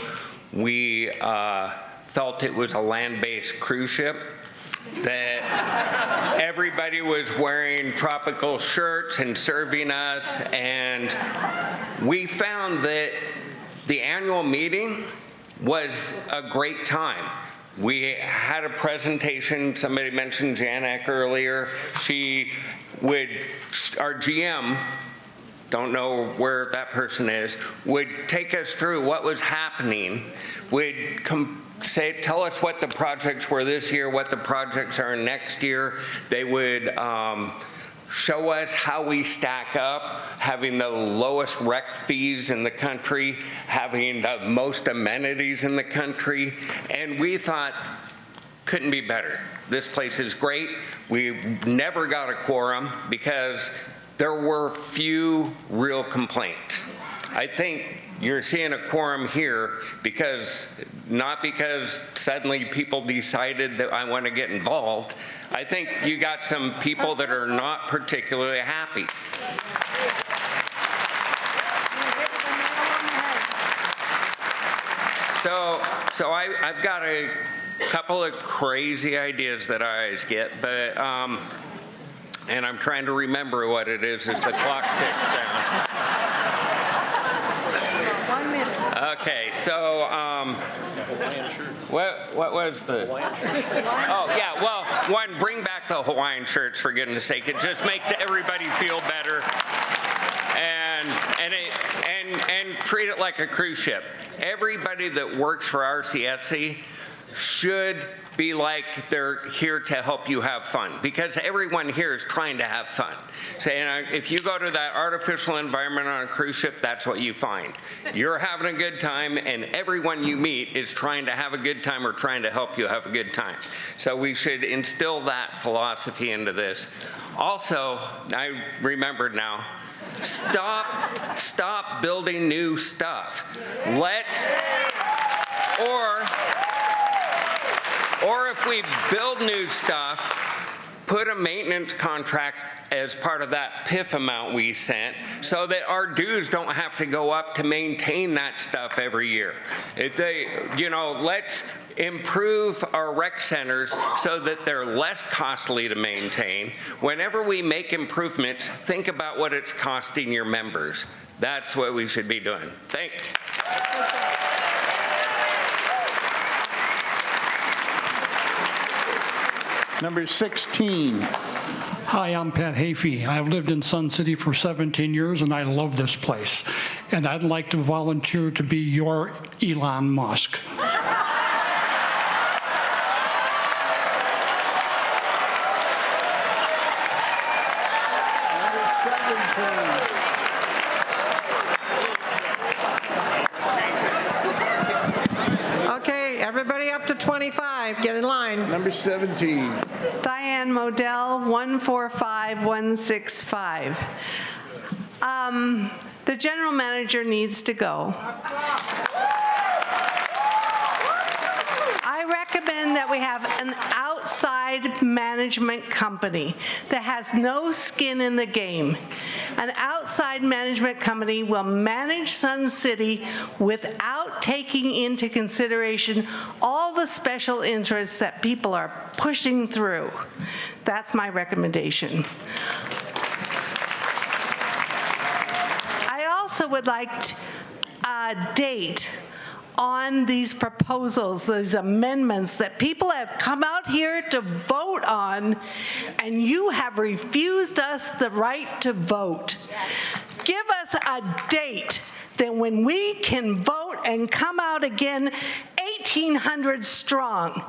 we felt it was a land-based cruise ship, that everybody was wearing tropical shirts and serving us, and we found that the annual meeting was a great time. We had a presentation. Somebody mentioned Jan Eck earlier. Our GM, don't know where that person is, would take us through what was happening, would tell us what the projects were this year, what the projects are next year. They would show us how we stack up, having the lowest rec fees in the country, having the most amenities in the country, and we thought, couldn't be better. This place is great. We never got a quorum because there were few real complaints. I think you're seeing a quorum here not because suddenly people decided that I want to get involved. I think you got some people that are not particularly happy. So I've got a couple of crazy ideas that I always get, but and I'm trying to remember what it is as the clock ticks down. Okay, so what was the? Oh yeah, well, one, bring back the Hawaiian shirts, for goodness sake. It just makes everybody feel better, and and treat it like a cruise ship. Everybody that works for RCSC should be like they're here to help you have fun, because everyone here is trying to have fun. So, if you go to that artificial environment on a cruise ship, that's what you find. You're having a good time, and everyone you meet is trying to have a good time or trying to help you have a good time. So we should instill that philosophy into this. Also, I remembered now, stop building new stuff. Or if we build new stuff, put a maintenance contract as part of that PIF amount we sent, so that our dues don't have to go up to maintain that stuff every year. Let's improve our rec centers so that they're less costly to maintain. Whenever we make improvements, think about what it's costing your members. That's what we should be doing. Thanks. Number 16. Hi, I'm Pat Hafey. I've lived in Sun City for 17 years, and I love this place. And I'd like to volunteer to be your Elon Musk. Okay, everybody up to 25, get in line. Number 17. Diane Modell, 145165. The general manager needs to go. I recommend that we have an outside management company that has no skin in the game. An outside management company will manage Sun City without taking into consideration all the special interests that people are pushing through. That's my recommendation. I also would like a date on these proposals, these amendments that people have come out here to vote on, and you have refused us the right to vote. Give us a date that when we can vote and come out again 1,800 strong.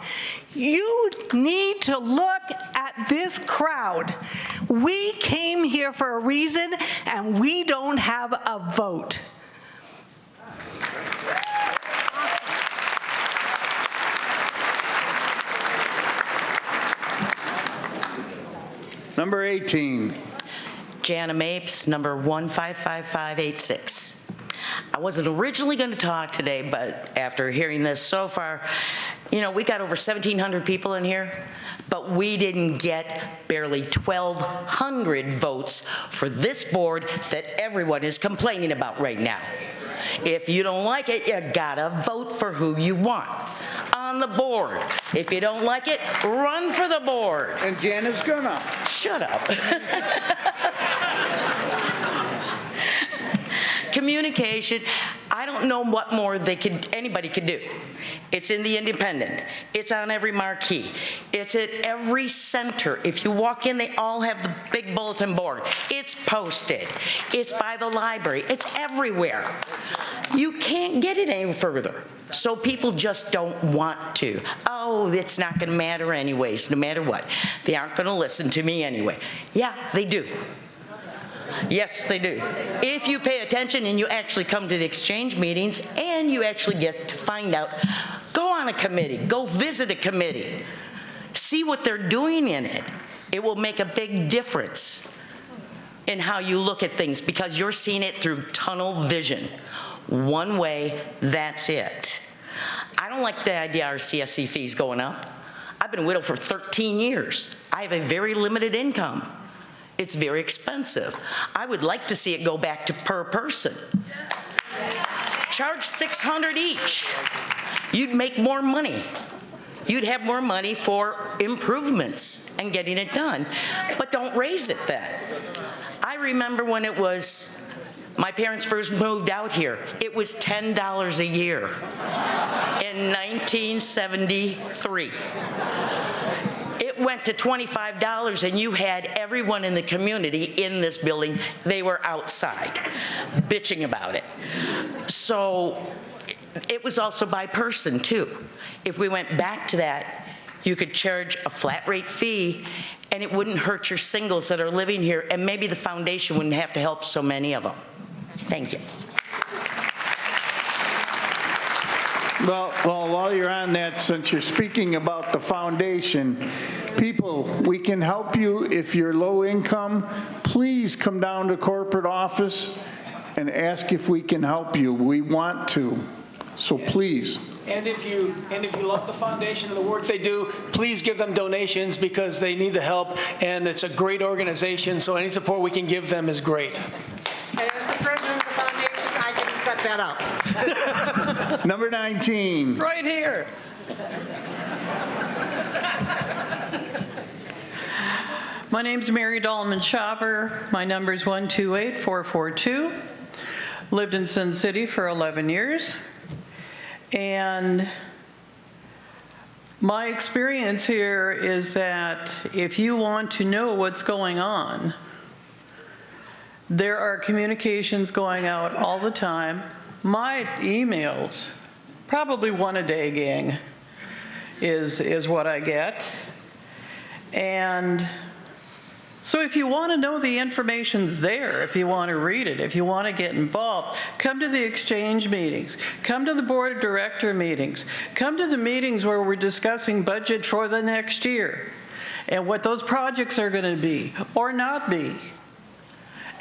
You need to look at this crowd. We came here for a reason, and we don't have a vote. Number 18. Jana Mapes, number 155586. I wasn't originally going to talk today, but after hearing this so far, we got over 1,700 people in here, but we didn't get barely 1,200 votes for this board that everyone is complaining about right now. If you don't like it, you gotta vote for who you want on the board. If you don't like it, run for the board. And Jana's gonna. Shut up. Communication, I don't know what more anybody could do. It's in the Independent. It's on every marquee. It's at every center. If you walk in, they all have the big bulletin board. It's posted. It's by the library. It's everywhere. You can't get it any further. So people just don't want to. Oh, it's not going to matter anyways, no matter what. They aren't going to listen to me anyway. Yeah, they do. Yes, they do. If you pay attention and you actually come to the exchange meetings and you actually get to find out, go on a committee, go visit a committee, see what they're doing in it. It will make a big difference in how you look at things because you're seeing it through tunnel vision. One way, that's it. I don't like the idea our RCSC fees going up. I've been a widow for 13 years. I have a very limited income. It's very expensive. I would like to see it go back to per person. Charge $600 each. You'd make more money. You'd have more money for improvements and getting it done, but don't raise it then. I remember when it was, my parents first moved out here, it was $10 a year in 1973. It went to $25 and you had everyone in the community in this building, they were outside bitching about it. So it was also by person too. If we went back to that, you could charge a flat rate fee and it wouldn't hurt your singles that are living here, and maybe the foundation wouldn't have to help so many of them. Thank you. Well, while you're on that, since you're speaking about the foundation, people, we can help you if you're low income. Please come down to corporate office and ask if we can help you. We want to, so please. And if you love the foundation and the work they do, please give them donations because they need the help, and it's a great organization, so any support we can give them is great. As the president of the foundation, I can set that up. Number 19. Right here. My name's Mary Dahlman Shopper. My number is 128442. Lived in Sun City for 11 years. And my experience here is that if you want to know what's going on, there are communications going out all the time. My emails, probably one a day, gang, is what I get. And so if you want to know the information's there, if you want to read it, if you want to get involved, come to the exchange meetings, come to the board of director meetings, come to the meetings where we're discussing budget for the next year and what those projects are going to be or not be,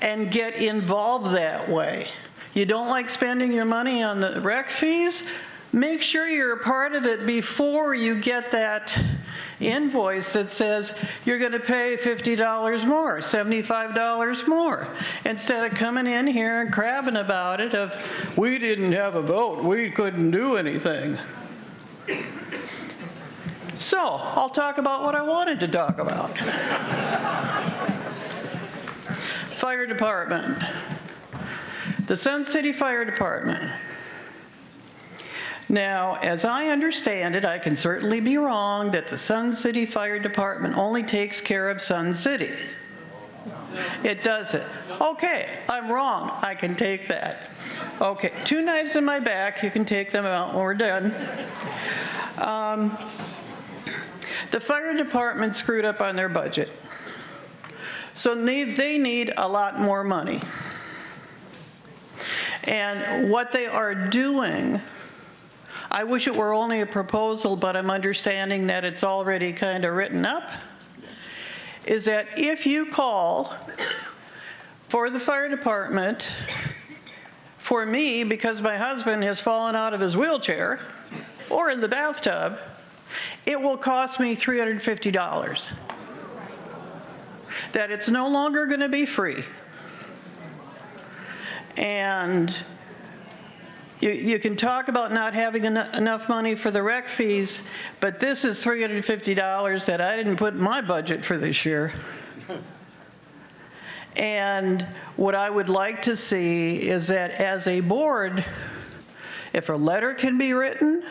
and get involved that way. You don't like spending your money on the rec fees? Make sure you're a part of it before you get that invoice that says you're going to pay $50 more, $75 more, instead of coming in here and crabbing about it of, we didn't have a vote, we couldn't do anything. So, I'll talk about what I wanted to talk about. Fire department. The Sun City Fire Department. Now, as I understand it, I can certainly be wrong, that the Sun City Fire Department only takes care of Sun City. It doesn't. Okay, I'm wrong. I can take that. Okay, 2 knives in my back. You can take them out when we're done. The fire department screwed up on their budget. So they need a lot more money. And what they are doing, I wish it were only a proposal, but I'm understanding that it's already kind of written up, is that if you call for the fire department for me because my husband has fallen out of his wheelchair or in the bathtub, it will cost me $350. That it's no longer going to be free. And you can talk about not having enough money for the rec fees, but this is $350 that I didn't put in my budget for this year. And what I would like to see is that as a board, if a letter can be written,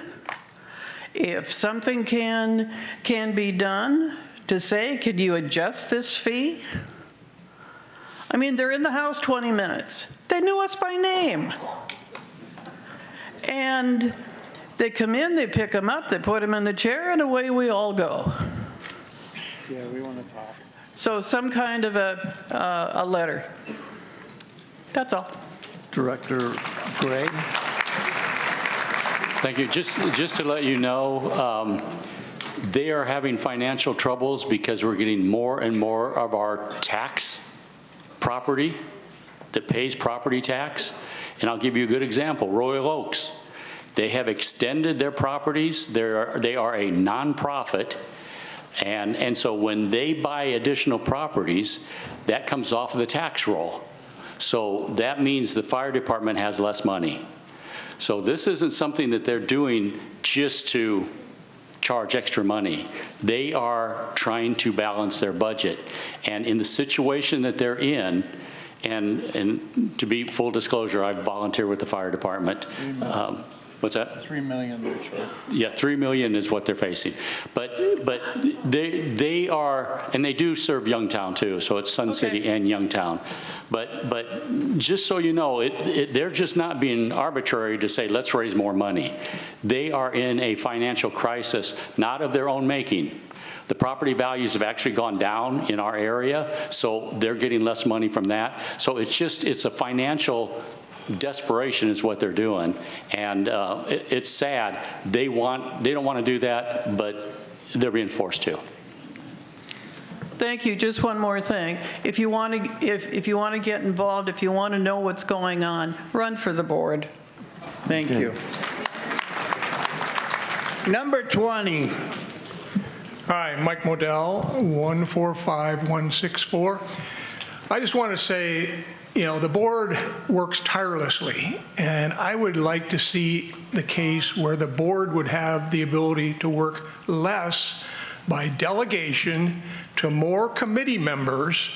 if something can be done to say, could you adjust this fee? I mean, they're in the house 20 minutes. They knew us by name. And they come in, they pick them up, they put them in the chair, and away we all go. Yeah, we want to talk. So some kind of a letter. That's all. Director Gray. Thank you. Just to let you know, they are having financial troubles because we're getting more and more of our tax property that pays property tax. And I'll give you a good example, Royal Oaks. They have extended their properties. They are a nonprofit. And so when they buy additional properties, that comes off of the tax roll. So that means the fire department has less money. So this isn't something that they're doing just to charge extra money. They are trying to balance their budget. And in the situation that they're in, And to be full disclosure, I volunteer with the fire department. What's that? $3 million. Yeah, $3 million is what they're facing. But they are, and they do serve Youngtown too, so it's Sun City and Youngtown. But just so you know, they're just not being arbitrary to say, let's raise more money. They are in a financial crisis, not of their own making. The property values have actually gone down in our area, so they're getting less money from that. So it's a financial desperation is what they're doing, and it's sad. They don't want to do that, but they're being forced to. Thank you. Just one more thing. If you want to, if you want to get involved, if you want to know what's going on, run for the board. Thank you. Number 20. Hi, Mike Modell, 145164. I just want to say, you know, the board works tirelessly, and I would like to see the case where the board would have the ability to work less by delegation to more committee members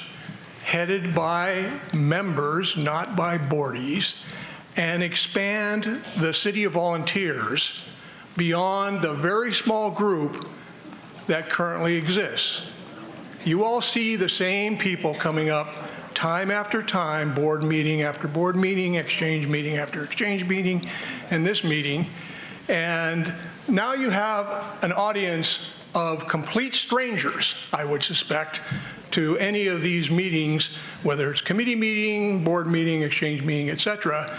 headed by members, not by boardies, and expand the city of volunteers beyond the very small group that currently exists. You all see the same people coming up time after time, board meeting after board meeting, exchange meeting after exchange meeting, and this meeting. And now you have an audience of complete strangers, I would suspect, to any of these meetings, whether it's committee meeting, board meeting, exchange meeting, et cetera.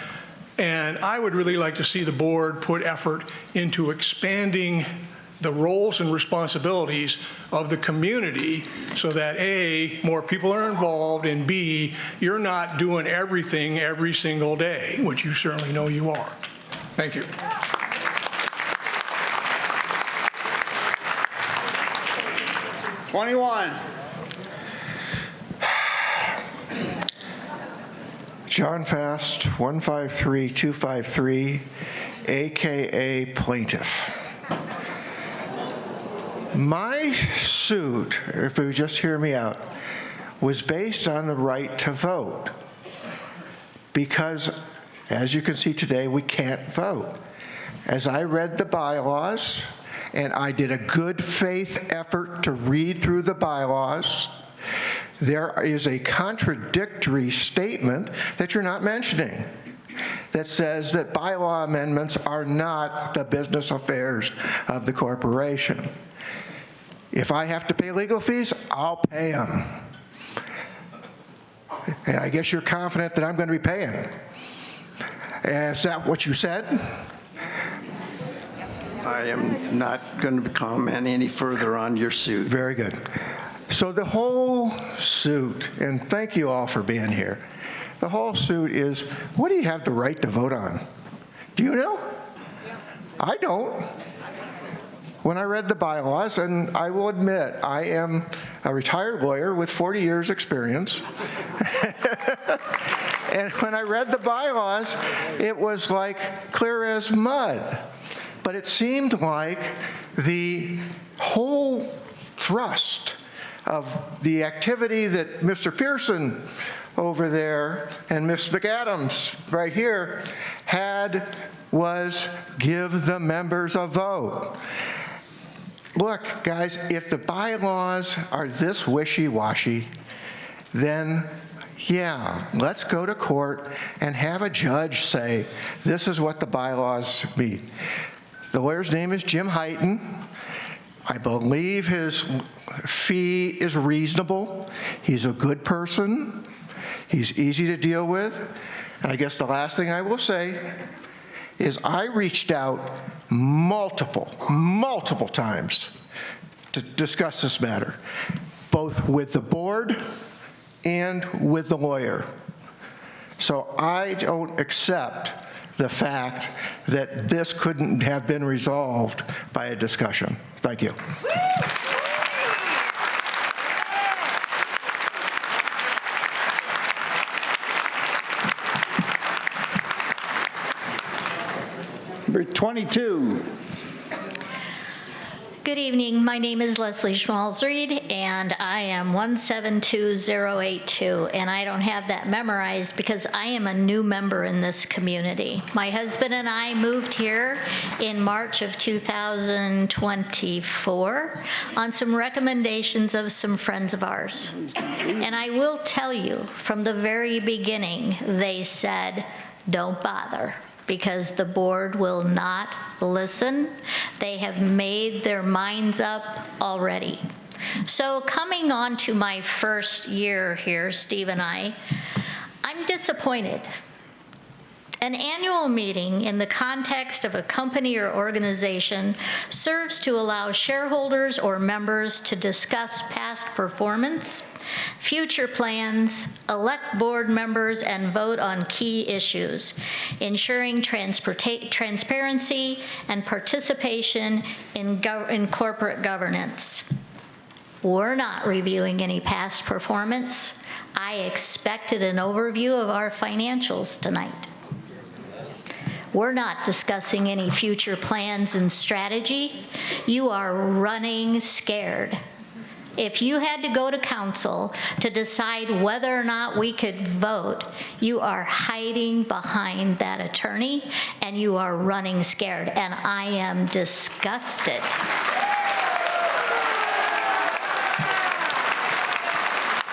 And I would really like to see the board put effort into expanding the roles and responsibilities of the community so that A, more people are involved, and B, you're not doing everything every single day, which you certainly know you are. Thank you. John Fast, 153253, AKA Plaintiff. My suit, if you just hear me out, was based on the right to vote. Because, as you can see today, we can't vote. As I read the bylaws, and I did a good faith effort to read through the bylaws, there is a contradictory statement that you're not mentioning that says that bylaw amendments are not the business affairs of the corporation. If I have to pay legal fees, I'll pay them. And I guess you're confident that I'm going to be paying. Is that what you said? I am not going to comment any further on your suit. Very good. So the whole suit, and thank you all for being here, the whole suit is, what do you have the right to vote on? Do you know? I don't. When I read the bylaws, and I will admit, I am a retired lawyer with 40 years experience, and when I read the bylaws, it was like clear as mud. But it seemed like the whole thrust of the activity that Mr. Pearson over there and Ms. McAdams right here had was give the members a vote. Look, guys, if the bylaws are this wishy-washy, then yeah, let's go to court and have a judge say, this is what the bylaws mean. The lawyer's name is Jim Heighton. I believe his fee is reasonable. He's a good person. He's easy to deal with. And I guess the last thing I will say is I reached out multiple times to discuss this matter, both with the board and with the lawyer. So I don't accept the fact that this couldn't have been resolved by a discussion. Thank you. Number 22. Good evening. My name is Leslie Schmalzried, and I am 172082, and I don't have that memorized because I am a new member in this community. My husband and I moved here in March of 2024 on some recommendations of some friends of ours. And I will tell you, from the very beginning, they said, don't bother, because the board will not listen. They have made their minds up already. So coming on to my first year here, Steve and I'm disappointed. An annual meeting in the context of a company or organization serves to allow shareholders or members to discuss past performance, future plans, elect board members, and vote on key issues, ensuring transparency and participation in corporate governance. We're not reviewing any past performance. I expected an overview of our financials tonight. We're not discussing any future plans and strategy. You are running scared. If you had to go to council to decide whether or not we could vote, you are hiding behind that attorney and you are running scared, and I am disgusted.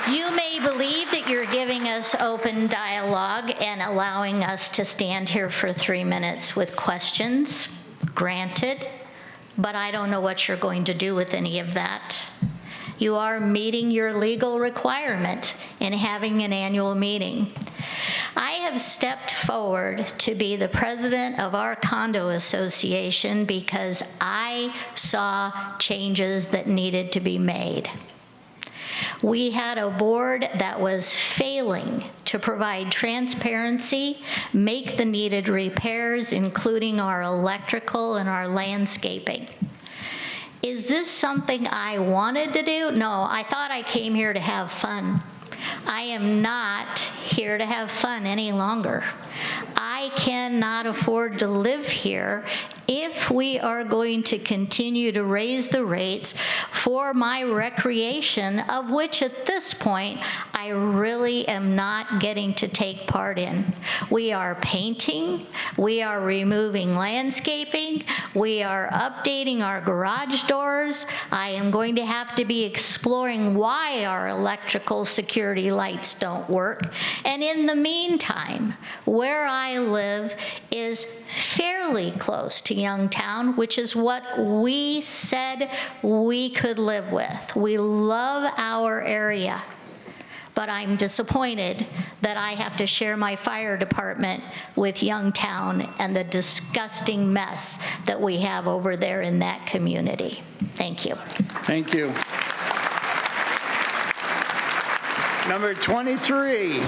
You may believe that you're giving us open dialogue and allowing us to stand here for 3 minutes with questions, granted, but I don't know what you're going to do with any of that. You are meeting your legal requirement in having an annual meeting. I have stepped forward to be the president of our condo association because I saw changes that needed to be made. We had a board that was failing to provide transparency, make the needed repairs, including our electrical and our landscaping. Is this something I wanted to do? No, I thought I came here to have fun. I am not here to have fun any longer. I cannot afford to live here if we are going to continue to raise the rates for my recreation, of which at this point I really am not getting to take part in. We are painting, we are removing landscaping, we are updating our garage doors. I am going to have to be exploring why our electrical security lights don't work. And in the meantime, where I live is fairly close to Youngtown, which is what we said we could live with. We love our area, but I'm disappointed that I have to share my fire department with Youngtown and the disgusting mess that we have over there in that community. Thank you. Thank you. Number 23.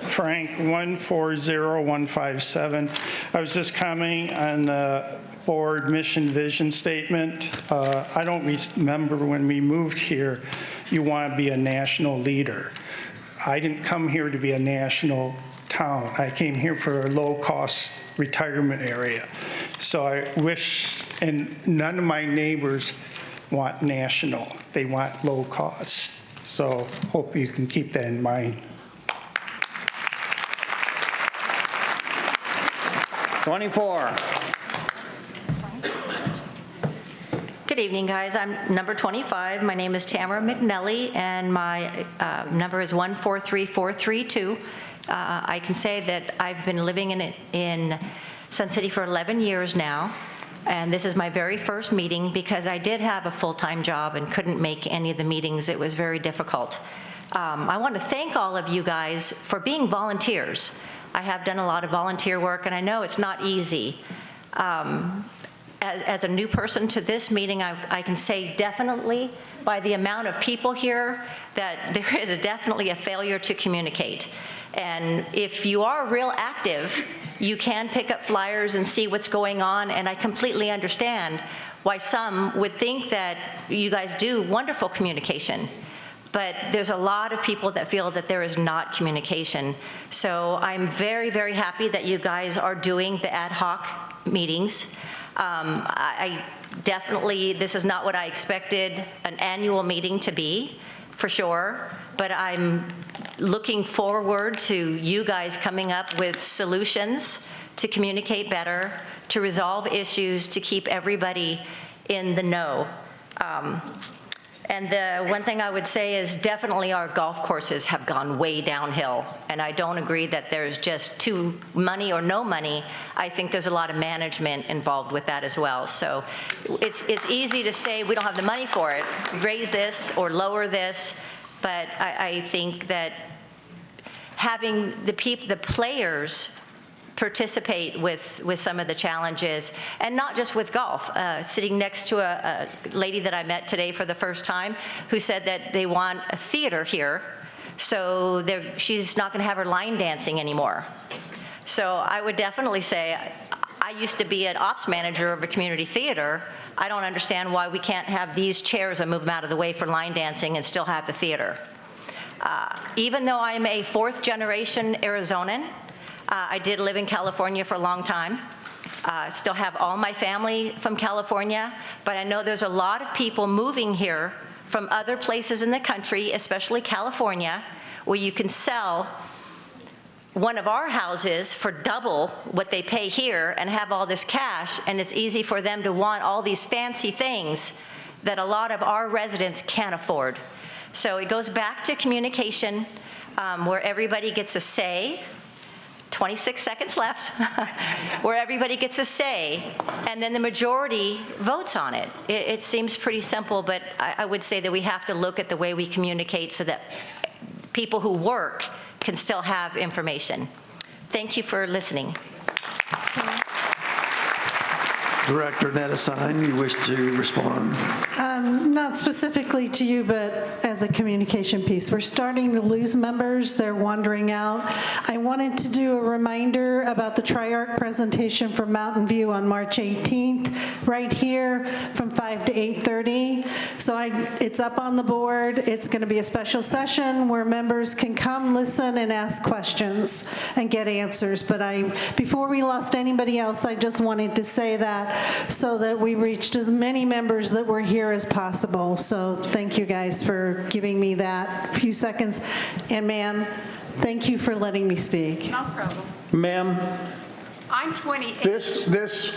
Frank, 140157. I was just commenting on the board mission vision statement. I don't remember when we moved here, you want to be a national leader. I didn't come here to be a national town. I came here for a low-cost retirement area. So I wish, and none of my neighbors want national. They want low cost. So hope you can keep that in mind. 24. Good evening, guys. I'm number 25. My name is Tamara McNelly, and my number is 143432. I can say that I've been living in Sun City for 11 years now, and this is my very first meeting because I did have a full-time job and couldn't make any of the meetings. It was very difficult. I want to thank all of you guys for being volunteers. I have done a lot of volunteer work, and I know it's not easy. As a new person to this meeting, I can say definitely by the amount of people here that there is definitely a failure to communicate. And if you are real active, you can pick up flyers and see what's going on, and I completely understand why some would think that you guys do wonderful communication. But there's a lot of people that feel that there is not communication. So I'm very, very happy that you guys are doing the ad hoc meetings. I Definitely, this is not what I expected an annual meeting to be, for sure, but I'm looking forward to you guys coming up with solutions to communicate better, to resolve issues, to keep everybody in the know. And the one thing I would say is definitely our golf courses have gone way downhill. And I don't agree that there's just too money or no money. I think there's a lot of management involved with that as well. So it's easy to say we don't have the money for it, raise this or lower this. But I think that having the players participate with some of the challenges, and not just with golf. Sitting next to a lady that I met today for the first time who said that they want a theater here, so she's not going to have her line dancing anymore. So I would definitely say, I used to be an ops manager of a community theater. I don't understand why we can't have these chairs and move them out of the way for line dancing and still have the theater. Even though I'm a fourth generation Arizonan, I did live in California for a long time. Still have all my family from California, but I know there's a lot of people moving here from other places in the country, especially California, where you can sell one of our houses for double what they pay here and have all this cash, and it's easy for them to want all these fancy things that a lot of our residents can't afford. So it goes back to communication, where everybody gets a say. 26 seconds left, where everybody gets a say, and then the majority votes on it. It seems pretty simple, but I would say that we have to look at the way we communicate so that people who work can still have information. Thank you for listening. Director Nettesign, you wish to respond? Not specifically to you, but as a communication piece. We're starting to lose members. They're wandering out. I wanted to do a reminder about the Tri-Arc presentation from Mountain View on March 18th, right here from 5 to 8:30. So it's up on the board. It's going to be a special session where members can come, listen, and ask questions and get answers. But before we lost anybody else, I just wanted to say that so that we reached as many members that were here as possible. So thank you guys for giving me that few seconds. And ma'am, thank you for letting me speak. No problem. Ma'am, I'm 28. this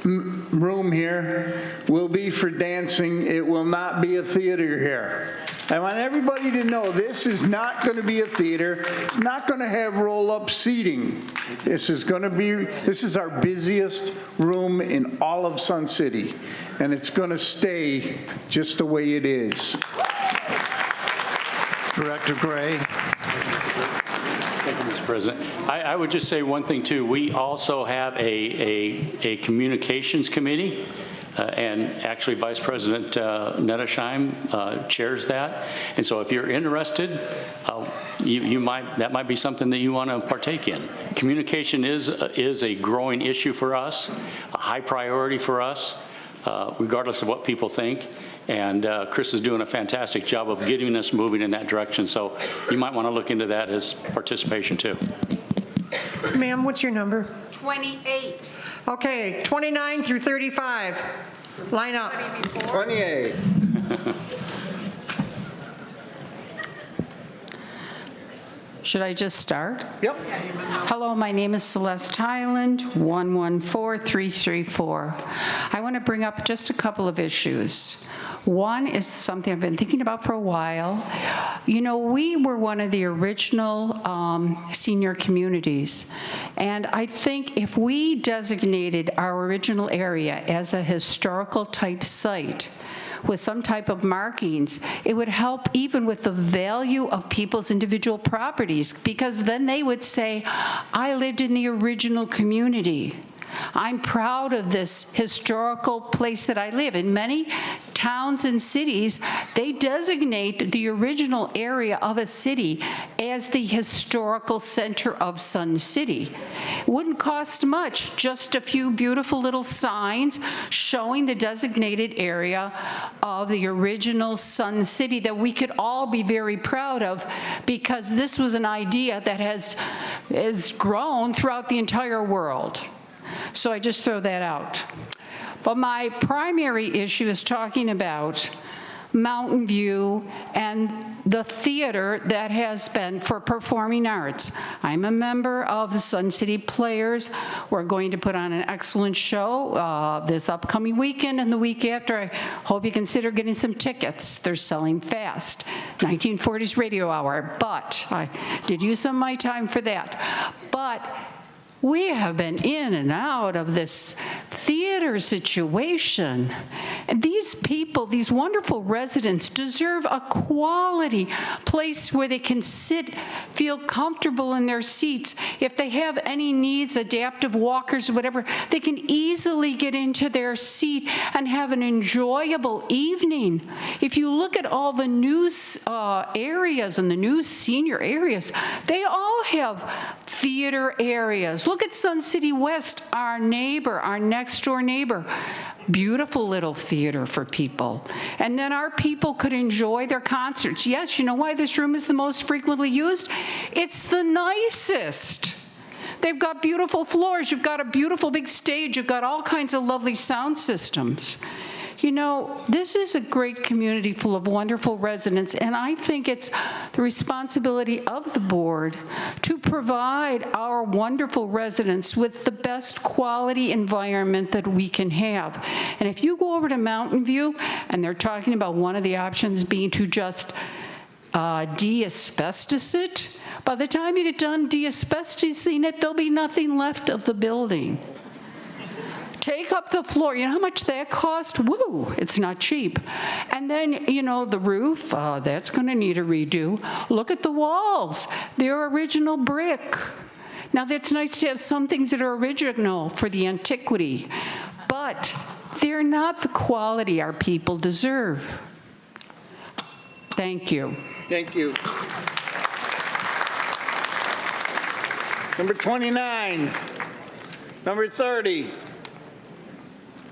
room here will be for dancing. It will not be a theater here. I want everybody to know this is not going to be a theater. It's not going to have roll-up seating. This is our busiest room in all of Sun City, and it's going to stay just the way it is. Director Gray. Thank you, Mr. President. I would just say one thing, too. We also have a communications committee. And actually, Vice President Nettesign chairs that. And so if you're interested, that might be something that you want to partake in. Communication is a growing issue for us, a high priority for us, regardless of what people think. And Chris is doing a fantastic job of getting us moving in that direction. So you might want to look into that as participation, too. Ma'am, what's your number? 28. Okay, 29 through 35. Line up. 28. Should I just start? Yep. Hello, my name is Celeste Highland, 114334. I want to bring up just a couple of issues. One is something I've been thinking about for a while. You know, we were one of the original senior communities, and I think if we designated our original area as a historical type site with some type of markings, it would help even with the value of people's individual properties, because then they would say, I lived in the original community. I'm proud of this historical place that I live. In many towns and cities, they designate the original area of a city as the historical center of Sun City. It wouldn't cost much, just a few beautiful little signs showing the designated area of the original Sun City that we could all be very proud of, because this was an idea that has grown throughout the entire world. So I just throw that out. But my primary issue is talking about Mountain View and the theater that has been for performing arts. I'm a member of the Sun City Players. We're going to put on an excellent show this upcoming weekend and the week after. I hope you consider getting some tickets. They're selling fast. 1940s Radio Hour, but I did use some of my time for that. But we have been in and out of this theater situation. And these people, these wonderful residents, deserve a quality place where they can sit, feel comfortable in their seats. If they have any needs, adaptive walkers, whatever, they can easily get into their seat and have an enjoyable evening. If you look at all the new areas and the new senior areas, they all have theater areas. Look at Sun City West, our neighbor, our next door neighbor. Beautiful little theater for people. And then our people could enjoy their concerts. Yes, you know why this room is the most frequently used? It's the nicest. They've got beautiful floors. You've got a beautiful big stage. You've got all kinds of lovely sound systems. You know, this is a great community full of wonderful residents, and I think it's the responsibility of the board to provide our wonderful residents with the best quality environment that we can have. And if you go over to Mountain View, and they're talking about one of the options being to just de-asbestos it, by the time you get done de-asbestosing it, there'll be nothing left of the building. Take up the floor. You know how much that cost? Woo, it's not cheap. And then, you know, the roof, that's going to need a redo. Look at the walls. They're original brick. Now, that's nice to have some things that are original for the antiquity, but they're not the quality our people deserve. Thank you. Thank you. Number 29, number 30,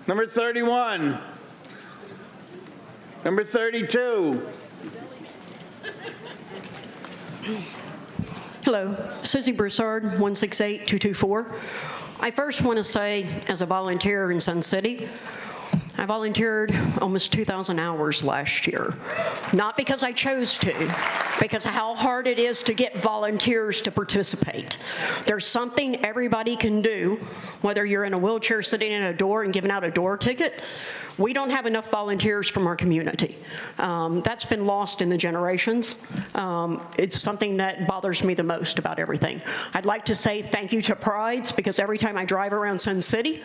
number 31, number 32. Hello, Susie Broussard, 168224. I first want to say, as a volunteer in Sun City, I volunteered almost 2,000 hours last year. Not because I chose to, because of how hard it is to get volunteers to participate. There's something everybody can do, whether you're in a wheelchair sitting in a door and giving out a door ticket. We don't have enough volunteers from our community. That's been lost in the generations. It's something that bothers me the most about everything. I'd like to say thank you to Prides, because every time I drive around Sun City,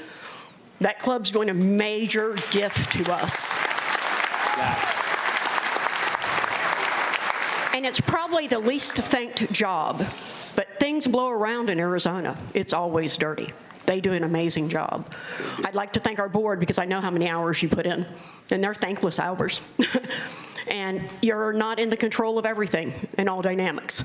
that club's doing a major gift to us. And it's probably the least thanked job, but things blow around in Arizona. It's always dirty. They do an amazing job. I'd like to thank our board, because I know how many hours you put in, and they're thankless hours. And you're not in the control of everything in all dynamics.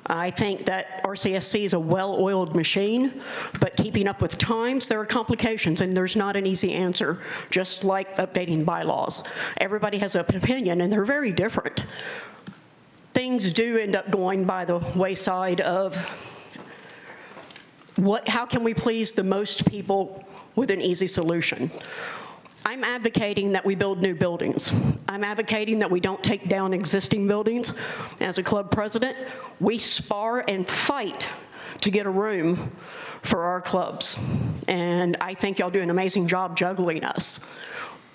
I think that RCSC is a well-oiled machine, but keeping up with times, there are complications, and there's not an easy answer, just like updating bylaws. Everybody has an opinion, and they're very different. Things do end up going by the wayside of how can we please the most people with an easy solution. I'm advocating that we build new buildings. I'm advocating that we don't take down existing buildings. As a club president, we spar and fight to get a room for our clubs. And I think y'all do an amazing job juggling us.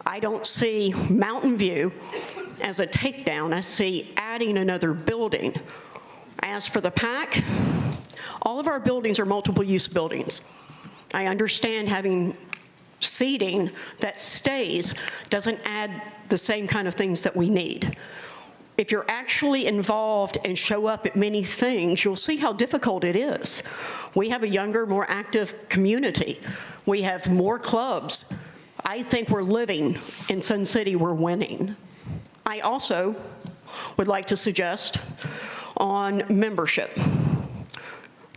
I don't see Mountain View as a takedown. I see adding another building. As for the PAC, all of our buildings are multiple use buildings. I understand having seating that stays doesn't add the same kind of things that we need. If you're actually involved and show up at many things, you'll see how difficult it is. We have a younger, more active community. We have more clubs. I think we're living in Sun City, we're winning. I also would like to suggest on membership,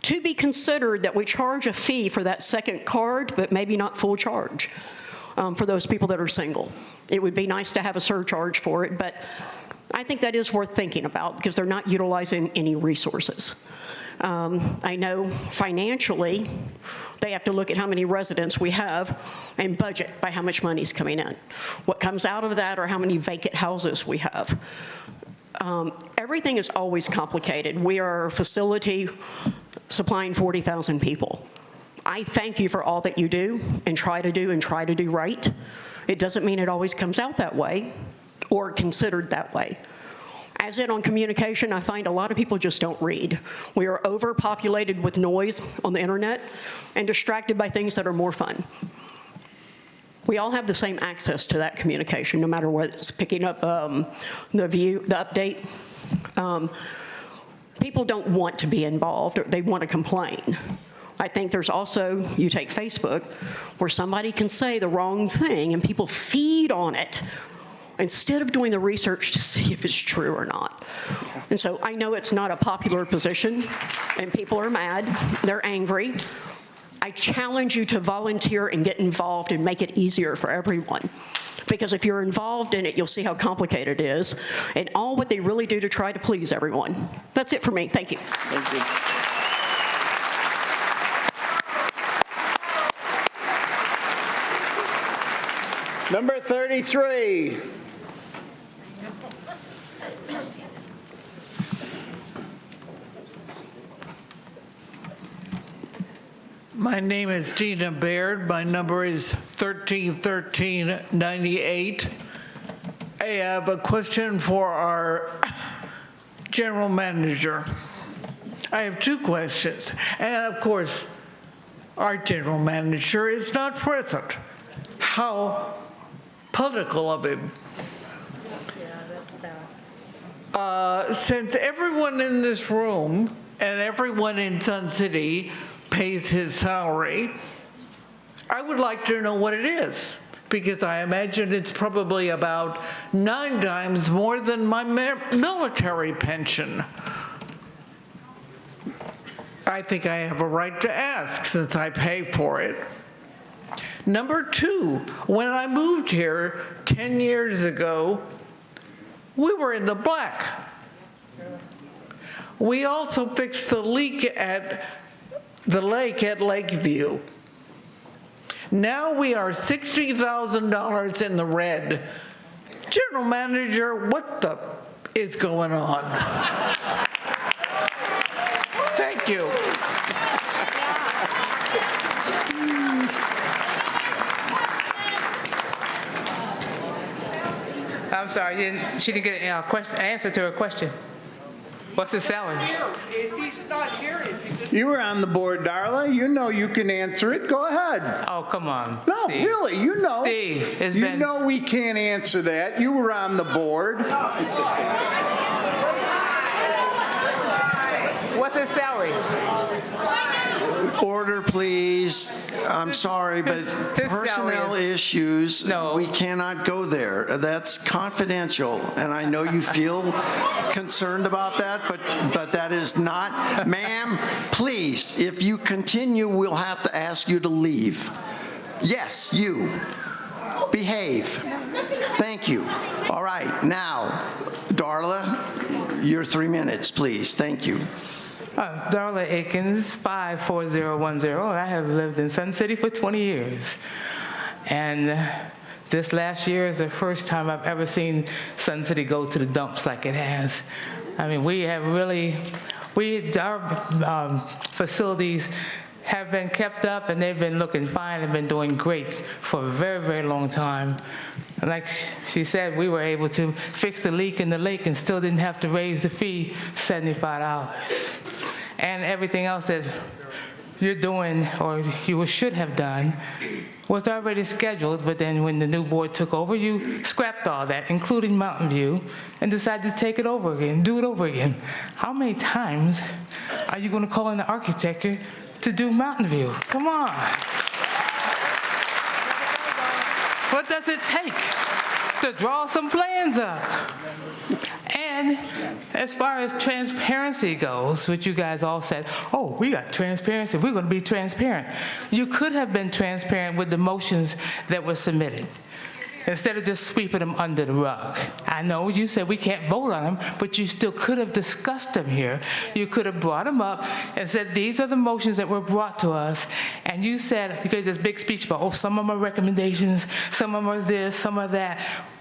to be considered that we charge a fee for that second card, but maybe not full charge for those people that are single. It would be nice to have a surcharge for it, but I think that is worth thinking about, because they're not utilizing any resources. I know financially, they have to look at how many residents we have and budget by how much money's coming in. What comes out of that are how many vacant houses we have. Everything is always complicated. We are a facility supplying 40,000 people. I thank you for all that you do and try to do right. It doesn't mean it always comes out that way or considered that way. As in on communication, I find a lot of people just don't read. We are overpopulated with noise on the internet and distracted by things that are more fun. We all have the same access to that communication, no matter what it's picking up the view, the update. People don't want to be involved, or they want to complain. I think there's also, you take Facebook, where somebody can say the wrong thing and people feed on it instead of doing the research to see if it's true or not. And so I know it's not a popular position and people are mad, they're angry. I challenge you to volunteer and get involved and make it easier for everyone. Because if you're involved in it, you'll see how complicated it is and all what they really do to try to please everyone. That's it for me. Thank you. Thank you. Number 33. My name is Tina Baird. My number is 131398. I have a question for our general manager. I have two questions. And of course, our general manager is not present. How political of him. Since everyone in this room and everyone in Sun City pays his salary, I would like to know what it is, because I imagine it's probably about 9 times more than my military pension. I think I have a right to ask since I pay for it. Number 2, when I moved here 10 years ago, we were in the black. We also fixed the leak at the lake at Lakeview. Now we are $60,000 in the red. General Manager, what the is going on? Thank you. I'm sorry, she didn't get an answer to her question. What's his salary? He's not here. You were on the board, Darla. You know you can answer it. Go ahead. Oh, come on. No, Steve. really, you know. Steve, it's you been... know we can't answer that. You were on the board. What's his salary? Order, please. I'm sorry, but His personnel salary issues, we cannot go there. That's confidential, and I know you feel concerned about that, but that is not. Ma'am, please, if you continue, we'll have to ask you to leave. Yes, you. Behave. Thank you. All right, now, Darla, your 3 minutes, please. Thank you. Darla Akins, 54010. I have lived in Sun City for 20 years. And this last year is the first time I've ever seen Sun City go to the dumps like it has. I mean, we have really, our facilities have been kept up and they've been looking fine and been doing great for a very, very long time. Like she said, we were able to fix the leak in the lake and still didn't have to raise the fee $75. And everything else that you're doing or you should have done was already scheduled, but then when the new board took over, you scrapped all that, including Mountain View, and decided to take it over again, do it over again. How many times are you going to call in the architect to do Mountain View? Come on. What does it take to draw some plans up? And as far as transparency goes, which you guys all said, oh, we got transparency, we're going to be transparent. You could have been transparent with the motions that were submitted. instead of just sweeping them under the rug. I know you said we can't vote on them, but you still could have discussed them here. You could have brought them up and said, these are the motions that were brought to us. And you said, you gave this big speech about, oh, some of them are recommendations, some of them are this, some of that.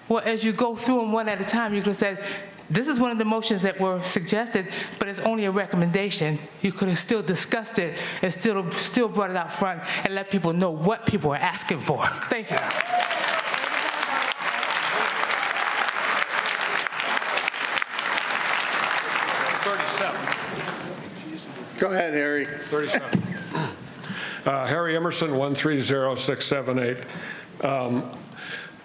Well, as you go through them one at a time, you could have said, this is one of the motions that were suggested, but it's only a recommendation. You could have still discussed it and still brought it out front and let people know what people are asking for. Thank you. Go ahead, Harry. 37. Harry Emerson, 130678.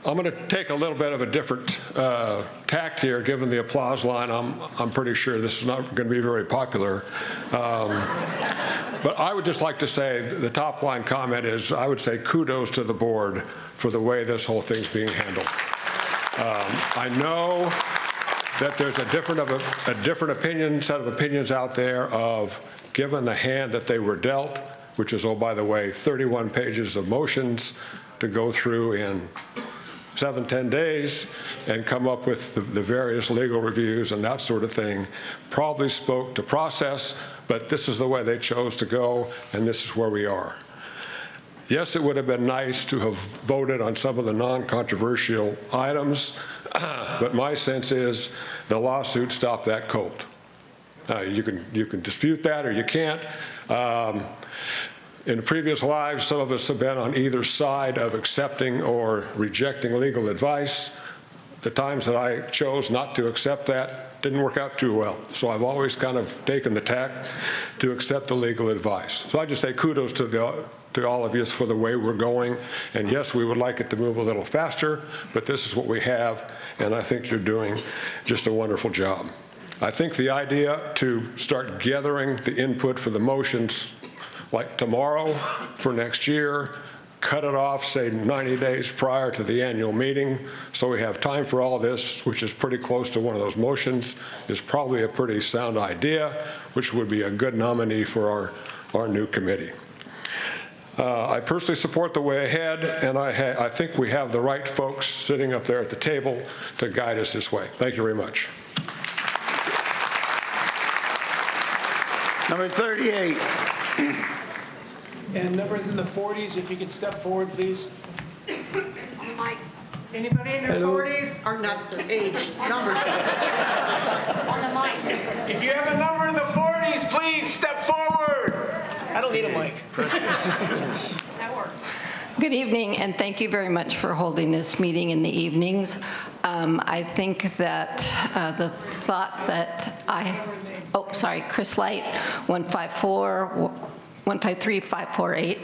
I'm going to take a little bit of a different tact here, given the applause line. I'm pretty sure this is not going to be very popular. But I would just like to say the top line comment is I would say kudos to the board for the way this whole thing's being handled. I know that there's a different opinion, set of opinions out there of, given the hand that they were dealt, which is, oh, by the way, 31 pages of motions to go through in 7-10 days and come up with the various legal reviews and that sort of thing, probably spoke to process, but this is the way they chose to go, and this is where we are. Yes, it would have been nice to have voted on some of the non-controversial items, but my sense is the lawsuit stopped that cold. You can dispute that or you can't. In previous lives, some of us have been on either side of accepting or rejecting legal advice. The times that I chose not to accept that didn't work out too well. So I've always kind of taken the tack to accept the legal advice. So I just say kudos to all of you for the way we're going. And yes, we would like it to move a little faster, but this is what we have, and I think you're doing just a wonderful job. I think the idea to start gathering the input for the motions like tomorrow for next year, cut it off, say 90 days prior to the annual meeting, so we have time for all this, which is pretty close to one of those motions, is probably a pretty sound idea, which would be a good nominee for our new committee. I personally support the way ahead, and I think we have the right folks sitting up there at the table to guide us this way. Thank you very much. Number 38. And numbers in the 40s, if you could step forward, please. Anybody in their Hello. 40s? Or not the age, numbers. On the mic. If you have a number in the 40s, please step forward. I don't need a mic. That works. Good evening, and thank you very much for holding this meeting in the evenings. I think that the thought that Chris Light, 153-548.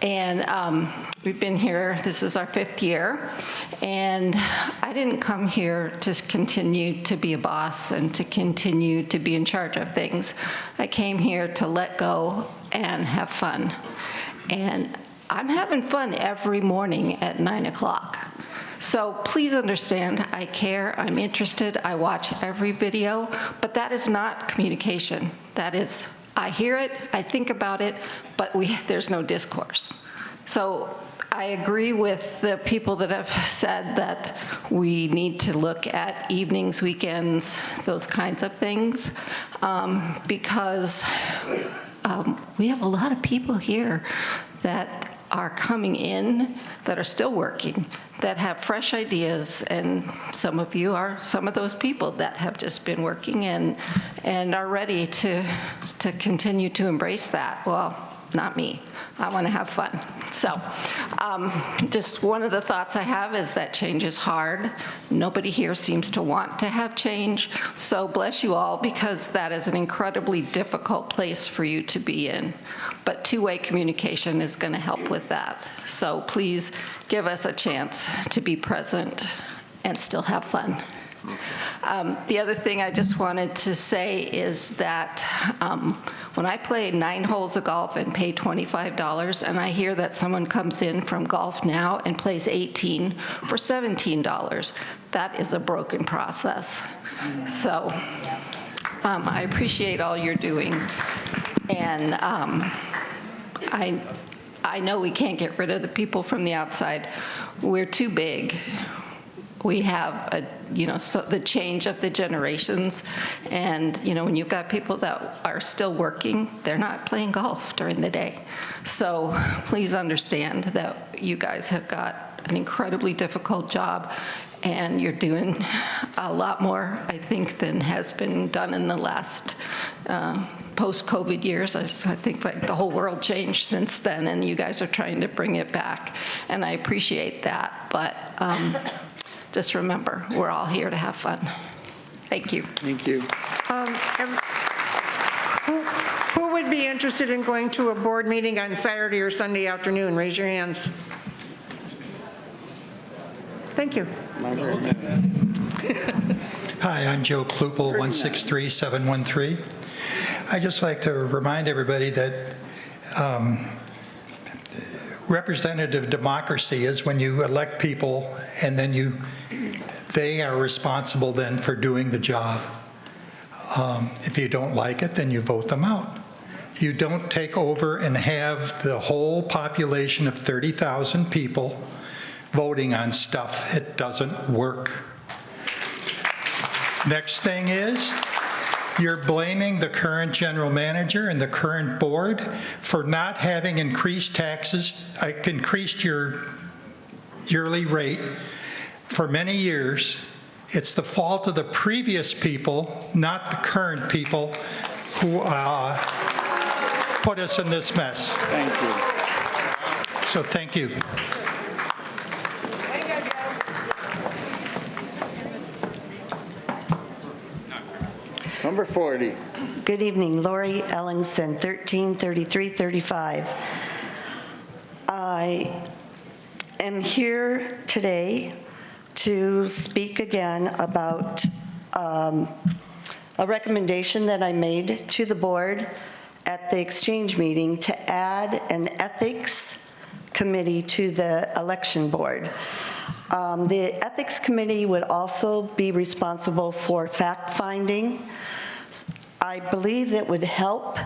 And we've been here, this is our 5th year, and I didn't come here to continue to be a boss and to continue to be in charge of things. I came here to let go and have fun. And I'm having fun every morning at 9 o'clock. So please understand, I care, I'm interested, I watch every video, but that is not communication. That is, I hear it, I think about it, but there's no discourse. So I agree with the people that have said that we need to look at evenings, weekends, those kinds of things, because we have a lot of people here that are coming in, that are still working, that have fresh ideas, and some of you are some of those people that have just been working and are ready to continue to embrace that. Well, not me. I want to have fun. So just one of the thoughts I have is that change is hard. Nobody here seems to want to have change. So bless you all, because that is an incredibly difficult place for you to be in. But two-way communication is going to help with that. So please give us a chance to be present and still have fun. The other thing I just wanted to say is that when I play 9 holes of golf and pay $25, and I hear that someone comes in from Golf Now and plays 18 for $17, that is a broken process. So I appreciate all you're doing, and I know we can't get rid of the people from the outside. We're too big. We have, so the change of the generations. And, when you've got people that are still working, they're not playing golf during the day. So please understand that you guys have got an incredibly difficult job, and you're doing a lot more, I think, than has been done in the last post-COVID years. I think like the whole world changed since then, and you guys are trying to bring it back, and I appreciate that. But just remember, we're all here to have fun. Thank you. Thank you. Who would be interested in going to a board meeting on Saturday or Sunday afternoon? Raise your hands. Thank you. Hi, I'm Joe Klupel, 163713. I'd just like to remind everybody that representative democracy is when you elect people and then they are responsible then for doing the job. If you don't like it, then you vote them out. You don't take over and have the whole population of 30,000 people voting on stuff. It doesn't work. Next thing is, you're blaming the current general manager and the current board for not having increased taxes, increased your yearly rate for many years. It's the fault of the previous people, not the current people, who put us in this mess. Thank you. So thank you. Number 40. Good evening, Lori Ellingson, 133335. I am here today to speak again about a recommendation that I made to the board at the exchange meeting to add an ethics committee to the election board. The ethics committee would also be responsible for fact-finding. I believe that would help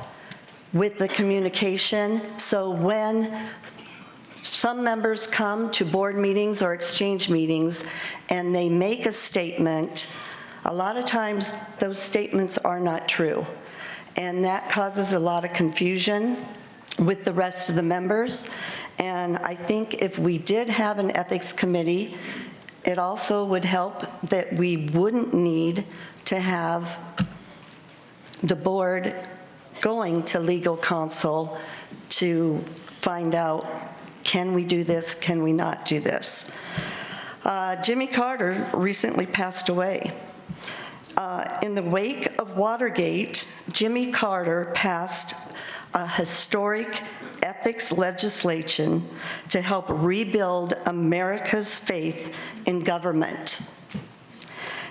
with the communication. So when some members come to board meetings or exchange meetings and they make a statement, a lot of times those statements are not true. And that causes a lot of confusion with the rest of the members. And I think if we did have an ethics committee, it also would help that we wouldn't need to have the board going to legal counsel to find out, can we do this, can we not do this? Jimmy Carter recently passed away. In the wake of Watergate, Jimmy Carter passed a historic ethics legislation to help rebuild America's faith in government.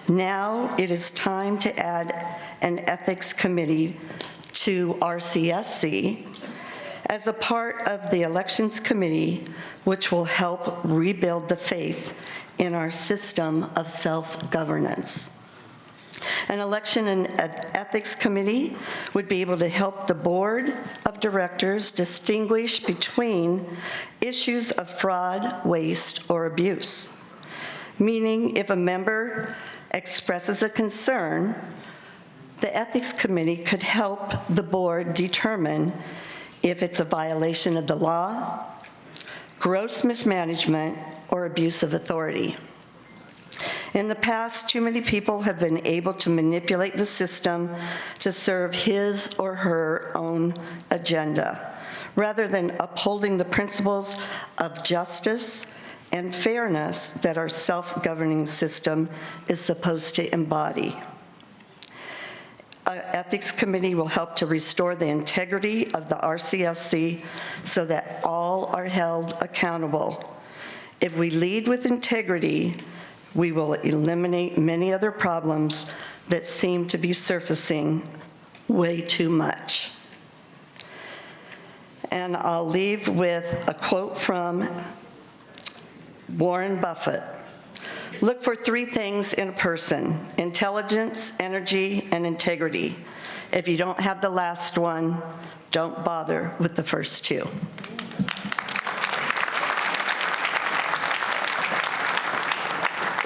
Now it is time to add an ethics committee to RCSC as a part of the elections committee, which will help rebuild the faith in our system of self-governance. An election and ethics committee would be able to help the board of directors distinguish between issues of fraud, waste, or abuse. Meaning, if a member expresses a concern, the ethics committee could help the board determine if it's a violation of the law, gross mismanagement, or abuse of authority. In the past, too many people have been able to manipulate the system to serve his or her own agenda, rather than upholding the principles of justice and fairness that our self-governing system is supposed to embody. An ethics committee will help to restore the integrity of the RCSC so that all are held accountable. If we lead with integrity, we will eliminate many other problems that seem to be surfacing way too much. And I'll leave with a quote from Warren Buffett. Look for three things in a person: intelligence, energy, and integrity. If you don't have the last one, don't bother with the first two.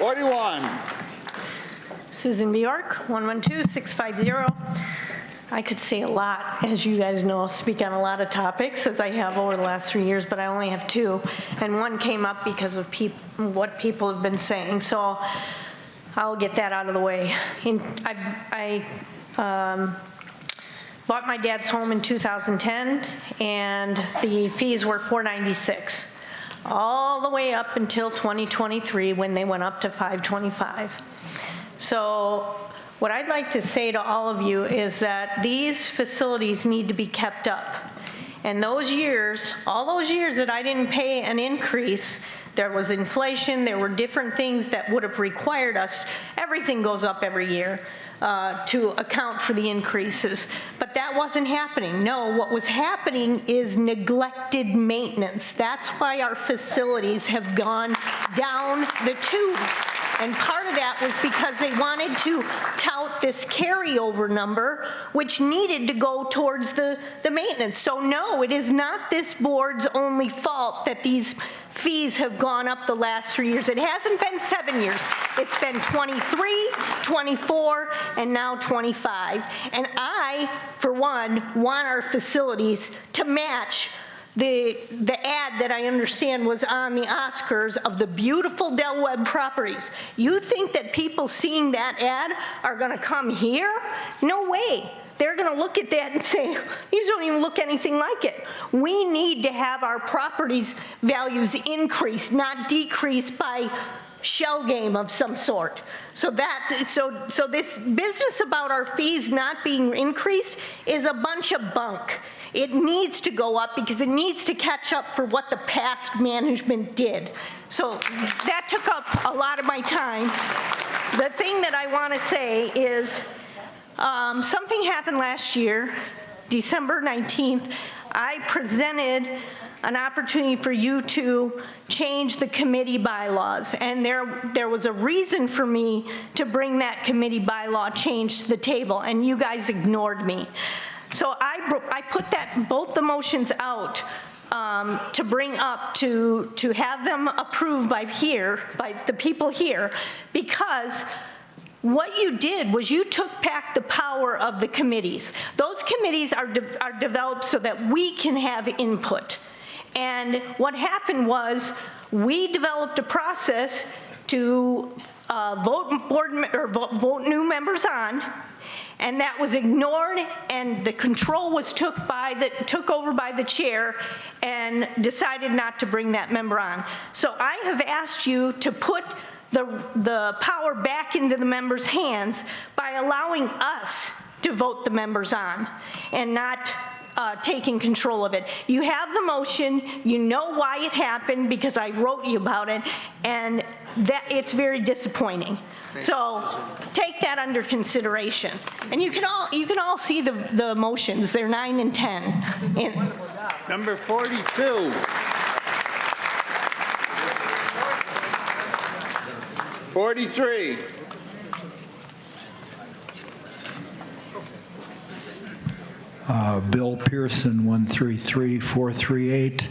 41. Susan Bjork, 112-650. I could say a lot, as you guys know, speak on a lot of topics, as I have over the last 3 years, but I only have two. And one came up because of what people have been saying, so I'll get that out of the way. I bought my dad's home in 2010, and the fees were $496, all the way up until 2023, when they went up to $525. So what I'd like to say to all of you is that these facilities need to be kept up. And those years, all those years that I didn't pay an increase, there was inflation, there were different things that would have required us. Everything goes up every year to account for the increases. But that wasn't happening. No, what was happening is neglected maintenance. That's why our facilities have gone down the tubes. And part of that was because they wanted to tout this carryover number, which needed to go towards the maintenance. So no, it is not this board's only fault that these fees have gone up the last 3 years. It hasn't been 7 years. It's been 23, 24, and now 25. And I, for one, want our facilities to match the ad that I understand was on the Oscars of the beautiful Del Webb properties. You think that people seeing that ad are gonna come here? No way. They're gonna look at that and say, these don't even look anything like it. We need to have our properties values increased, not decreased by shell game of some sort. So this business about our fees not being increased is a bunch of bunk. It needs to go up because it needs to catch up for what the past management did. So that took up a lot of my time. The thing that I want to say is something happened last year, December 19th. I presented an opportunity for you to change the committee bylaws. And there was a reason for me to bring that committee bylaw change to the table, and you guys ignored me. So I put both the motions out to bring up, to have them approved by the people here, because what you did was you took back the power of the committees. Those committees are developed so that we can have input. And what happened was we developed a process to vote new members on, and that was ignored, and the control was took over by the chair and decided not to bring that member on. So I have asked you to put the power back into the members' hands by allowing us to vote the members on and not taking control of it. You have the motion, you know why it happened because I wrote you about it, and that it's very disappointing. So take that under consideration. And you can all see the motions. They're 9 and 10. Number 42. 43. Bill Pearson, 133-438.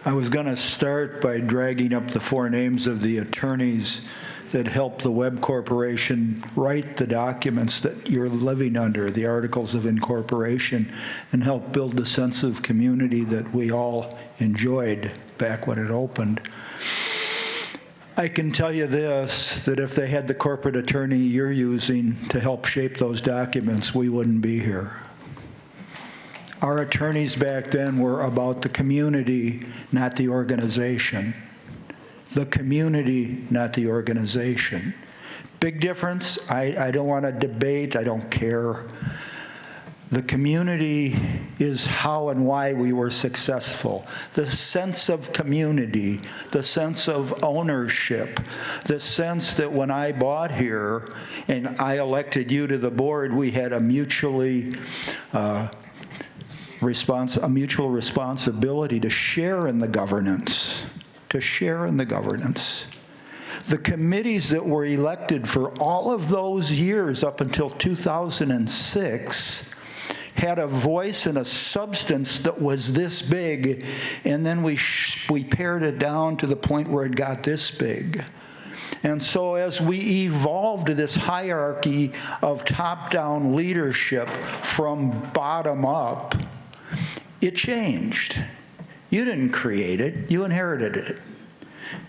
I was going to start by dragging up the 4 names of the attorneys that helped the Webb Corporation write the documents that you're living under, the Articles of Incorporation, and help build the sense of community that we all enjoyed back when it opened. I can tell you this, that if they had the corporate attorney you're using to help shape those documents, we wouldn't be here. Our attorneys back then were about the community, not the organization. The community, not the organization. Big difference. I don't want to debate. I don't care. The community is how and why we were successful. The sense of community, the sense of ownership, the sense that when I bought here and I elected you to the board, we had a mutual responsibility to share in the governance, The committees that were elected for all of those years up until 2006 had a voice and a substance that was this big, and then we pared it down to the point where it got this big. And so as we evolved this hierarchy of top-down leadership from bottom up, it changed. You didn't create it, you inherited it.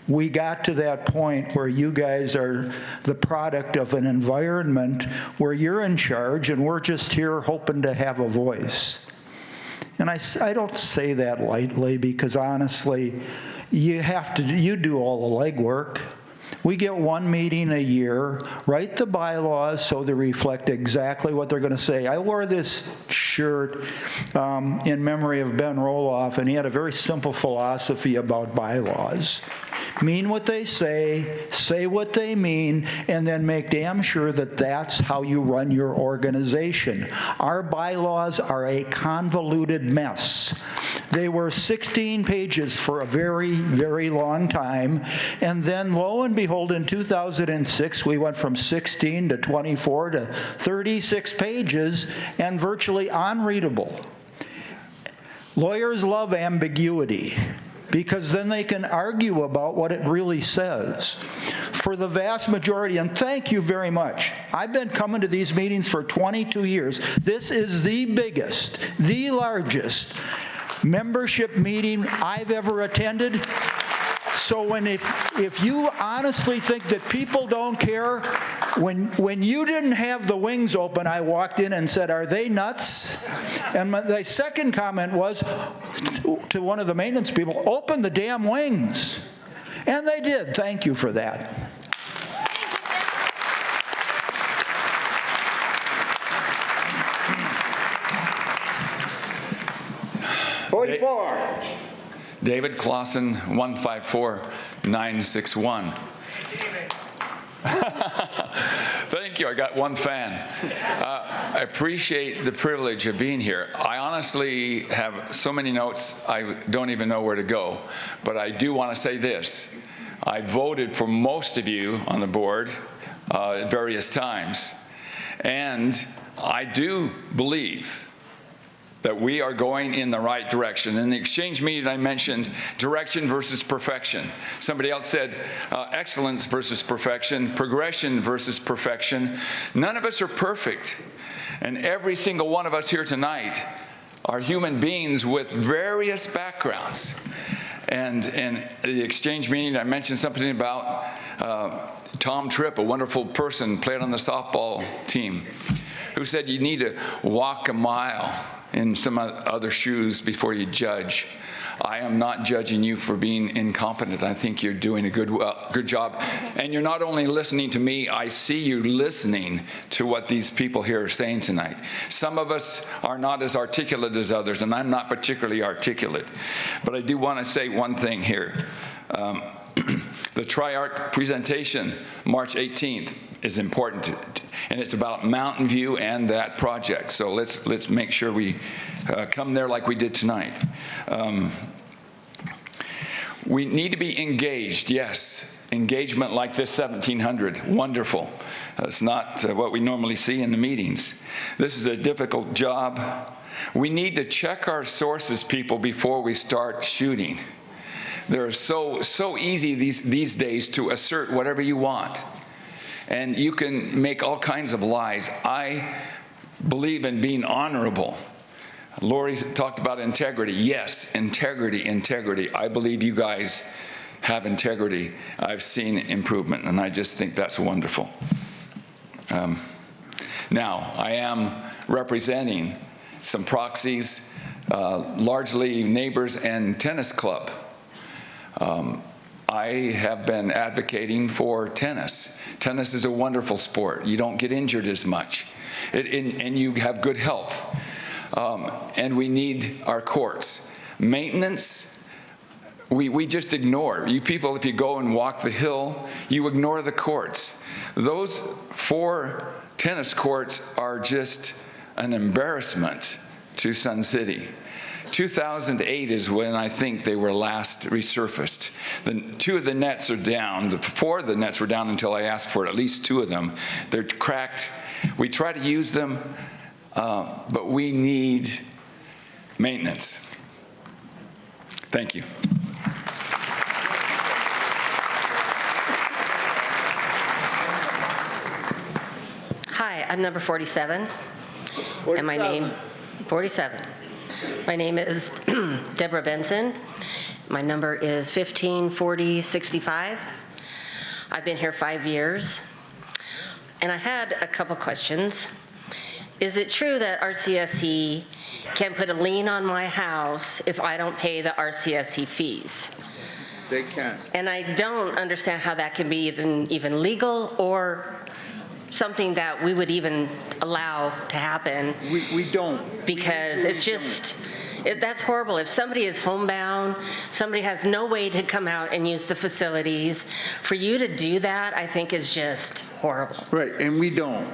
We got to that point where you guys are the product of an environment where you're in charge and we're just here hoping to have a voice. And I don't say that lightly because honestly, you do all the legwork. We get one meeting a year, write the bylaws so they reflect exactly what they're going to say. I wore this shirt in memory of Ben Roloff, and he had a very simple philosophy about bylaws. Mean what they say what they mean, and then make damn sure that that's how you run your organization. Our bylaws are a convoluted mess. They were 16 pages for a very, very long time, and then lo and behold, in 2006, we went from 16 to 24 to 36 pages and virtually unreadable. Lawyers love ambiguity, because then they can argue about what it really says. For the vast majority, and thank you very much, I've been coming to these meetings for 22 years. This is the biggest, the largest membership meeting I've ever attended. So if you honestly think that people don't care, when you didn't have the wings open, I walked in and said, "Are they nuts?" And the second comment was to one of the maintenance people, "Open the damn wings." And they did. Thank you for that. David Clausen, 154961. Thank you. I got one fan. I appreciate the privilege of being here. I honestly have so many notes, I don't even know where to go. But I do want to say this. I voted for most of you on the board at various times. And I do believe that we are going in the right direction. In the exchange meeting, I mentioned direction versus perfection. Somebody else said excellence versus perfection, progression versus perfection. None of us are perfect. And every single one of us here tonight are human beings with various backgrounds. And in the exchange meeting, I mentioned something about Tom Tripp, a wonderful person, played on the softball team, who said you need to walk a mile in some other shoes before you judge. I am not judging you for being incompetent. I think you're doing a good job. And you're not only listening to me, I see you listening to what these people here are saying tonight. Some of us are not as articulate as others, and I'm not particularly articulate. But I do want to say one thing here. The Tri-Arc presentation, March 18th, is important, and it's about Mountain View and that project. So let's make sure we come there like we did tonight. We need to be engaged, yes. Engagement like this 1700, wonderful. It's not what we normally see in the meetings. This is a difficult job. We need to check our sources, people, before we start shooting. They're so easy these days to assert whatever you want. And you can make all kinds of lies. I believe in being honorable. Lori talked about integrity. Yes, integrity. I believe you guys have integrity. I've seen improvement, and I just think that's wonderful. Now, I am representing some proxies, largely neighbors and tennis club. I have been advocating for tennis. Tennis is a wonderful sport. You don't get injured as much, and you have good health. And we need our courts. Maintenance, we just ignore. You people, if you go and walk the hill, you ignore the courts. Those 4 tennis courts are just an embarrassment to Sun City. 2008 is when I think they were last resurfaced. 2 of the nets are down. 4 of the nets were down until I asked for it, at least 2 of them. They're cracked. We try to use them, but we need maintenance. Thank you. I'm number 47. And my name, 47. My name is Deborah Benson. My number is 154065. I've been here 5 years. And I had a couple questions. Is it true that RCSC can put a lien on my house if I don't pay the RCSC fees? They can. And I don't understand how that can be even legal or something that we would even allow to happen. We don't. Because it's just, that's horrible. If somebody is homebound, somebody has no way to come out and use the facilities, for you to do that, I think is just horrible. Right, and we don't.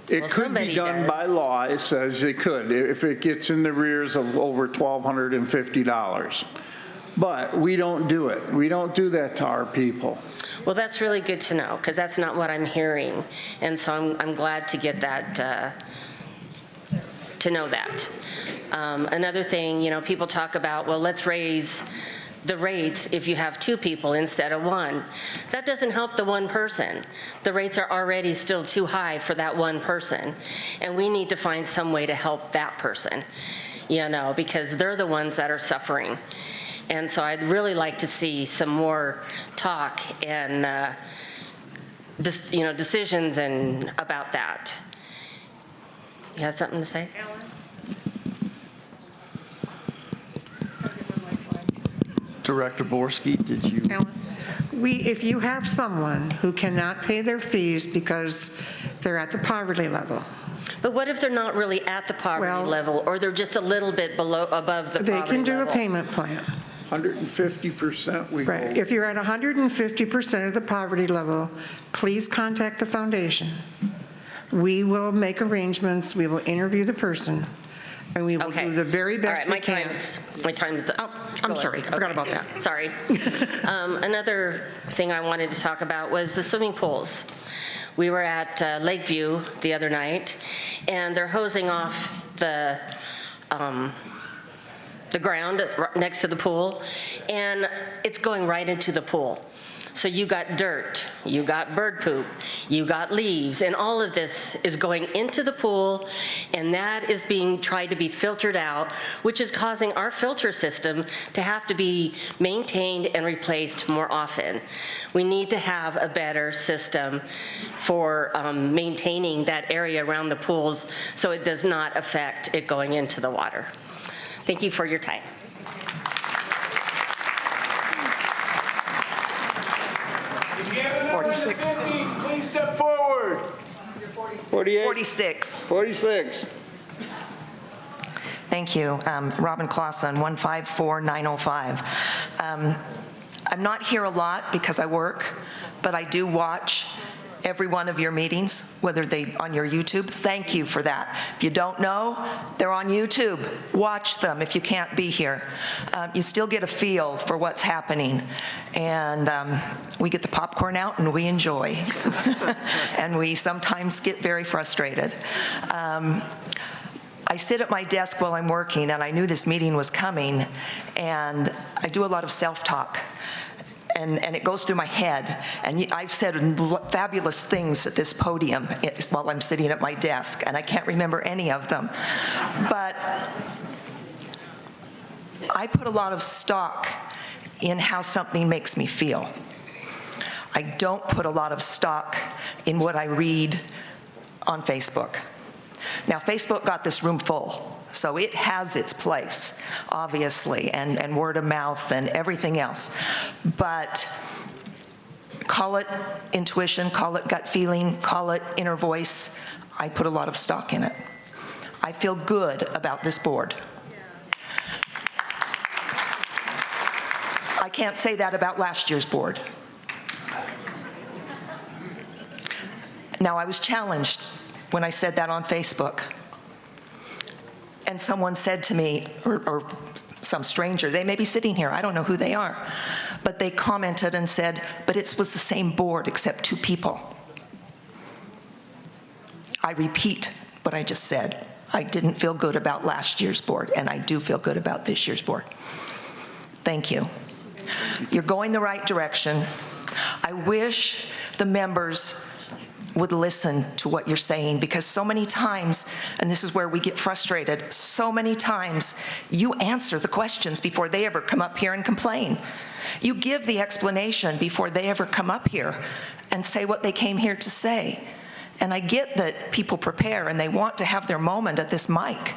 It Well, could be somebody done does. by law. It says it could, if it gets in the rears of over $1,250. But we don't do it. We don't do that to our people. Well, that's really good to know, because that's not what I'm hearing. And so I'm glad to get that, to know that. Another thing, people talk about, well, let's raise the rates if you have 2 people instead of 1. That doesn't help the one person. The rates are already still too high for that one person. And we need to find some way to help that person, because they're the ones that are suffering. And so I'd really like to see some more talk and, decisions and about that. You have something to say? Director Borski, did you? If you have someone who cannot pay their fees because they're at the poverty level. But what if they're not really at the poverty level, or they're just a little bit above the poverty level? They can do a payment plan. 150% we go. Right. If you're at 150% of the poverty level, please contact the foundation. We will make arrangements, we will interview the person, and we will do the very best we can. My time is up. Oh, I'm sorry, I forgot about that. Sorry. Another thing I wanted to talk about was the swimming pools. We were at Lakeview the other night, and they're hosing off the ground next to the pool, and it's going right into the pool. So you got dirt, you got bird poop, you got leaves, and all of this is going into the pool, and that is being tried to be filtered out, which is causing our filter system to have to be maintained and replaced more often. We need to have a better system for maintaining that area around the pools so it does not affect it going into the water. Thank you for your time. If you have another 46. Please step forward. 48. 46. 46. Thank you. Robin Clausen, 154905. I'm not here a lot because I work, but I do watch every one of your meetings, whether they on your YouTube. Thank you for that. If you don't know, they're on YouTube. Watch them if you can't be here. You still get a feel for what's happening. And we get the popcorn out and we enjoy. And we sometimes get very frustrated. I sit at my desk while I'm working, and I knew this meeting was coming, and I do a lot of self-talk. And it goes through my head. And I've said fabulous things at this podium while I'm sitting at my desk, and I can't remember any of them. But I put a lot of stock in how something makes me feel. I don't put a lot of stock in what I read on Facebook. Now, Facebook got this room full. So it has its place, obviously, and word of mouth and everything else. But call it intuition, call it gut feeling, call it inner voice. I put a lot of stock in it. I feel good about this board. I can't say that about last year's board. Now, I was challenged when I said that on Facebook. And someone said to me, or some stranger, they may be sitting here, I don't know who they are, but they commented and said, but it was the same board except 2 people. I repeat what I just said. I didn't feel good about last year's board, and I do feel good about this year's board. Thank you. You're going the right direction. I wish the members would listen to what you're saying, because so many times, and this is where we get frustrated, so many times you answer the questions before they ever come up here and complain. You give the explanation before they ever come up here and say what they came here to say. And I get that people prepare and they want to have their moment at this mic,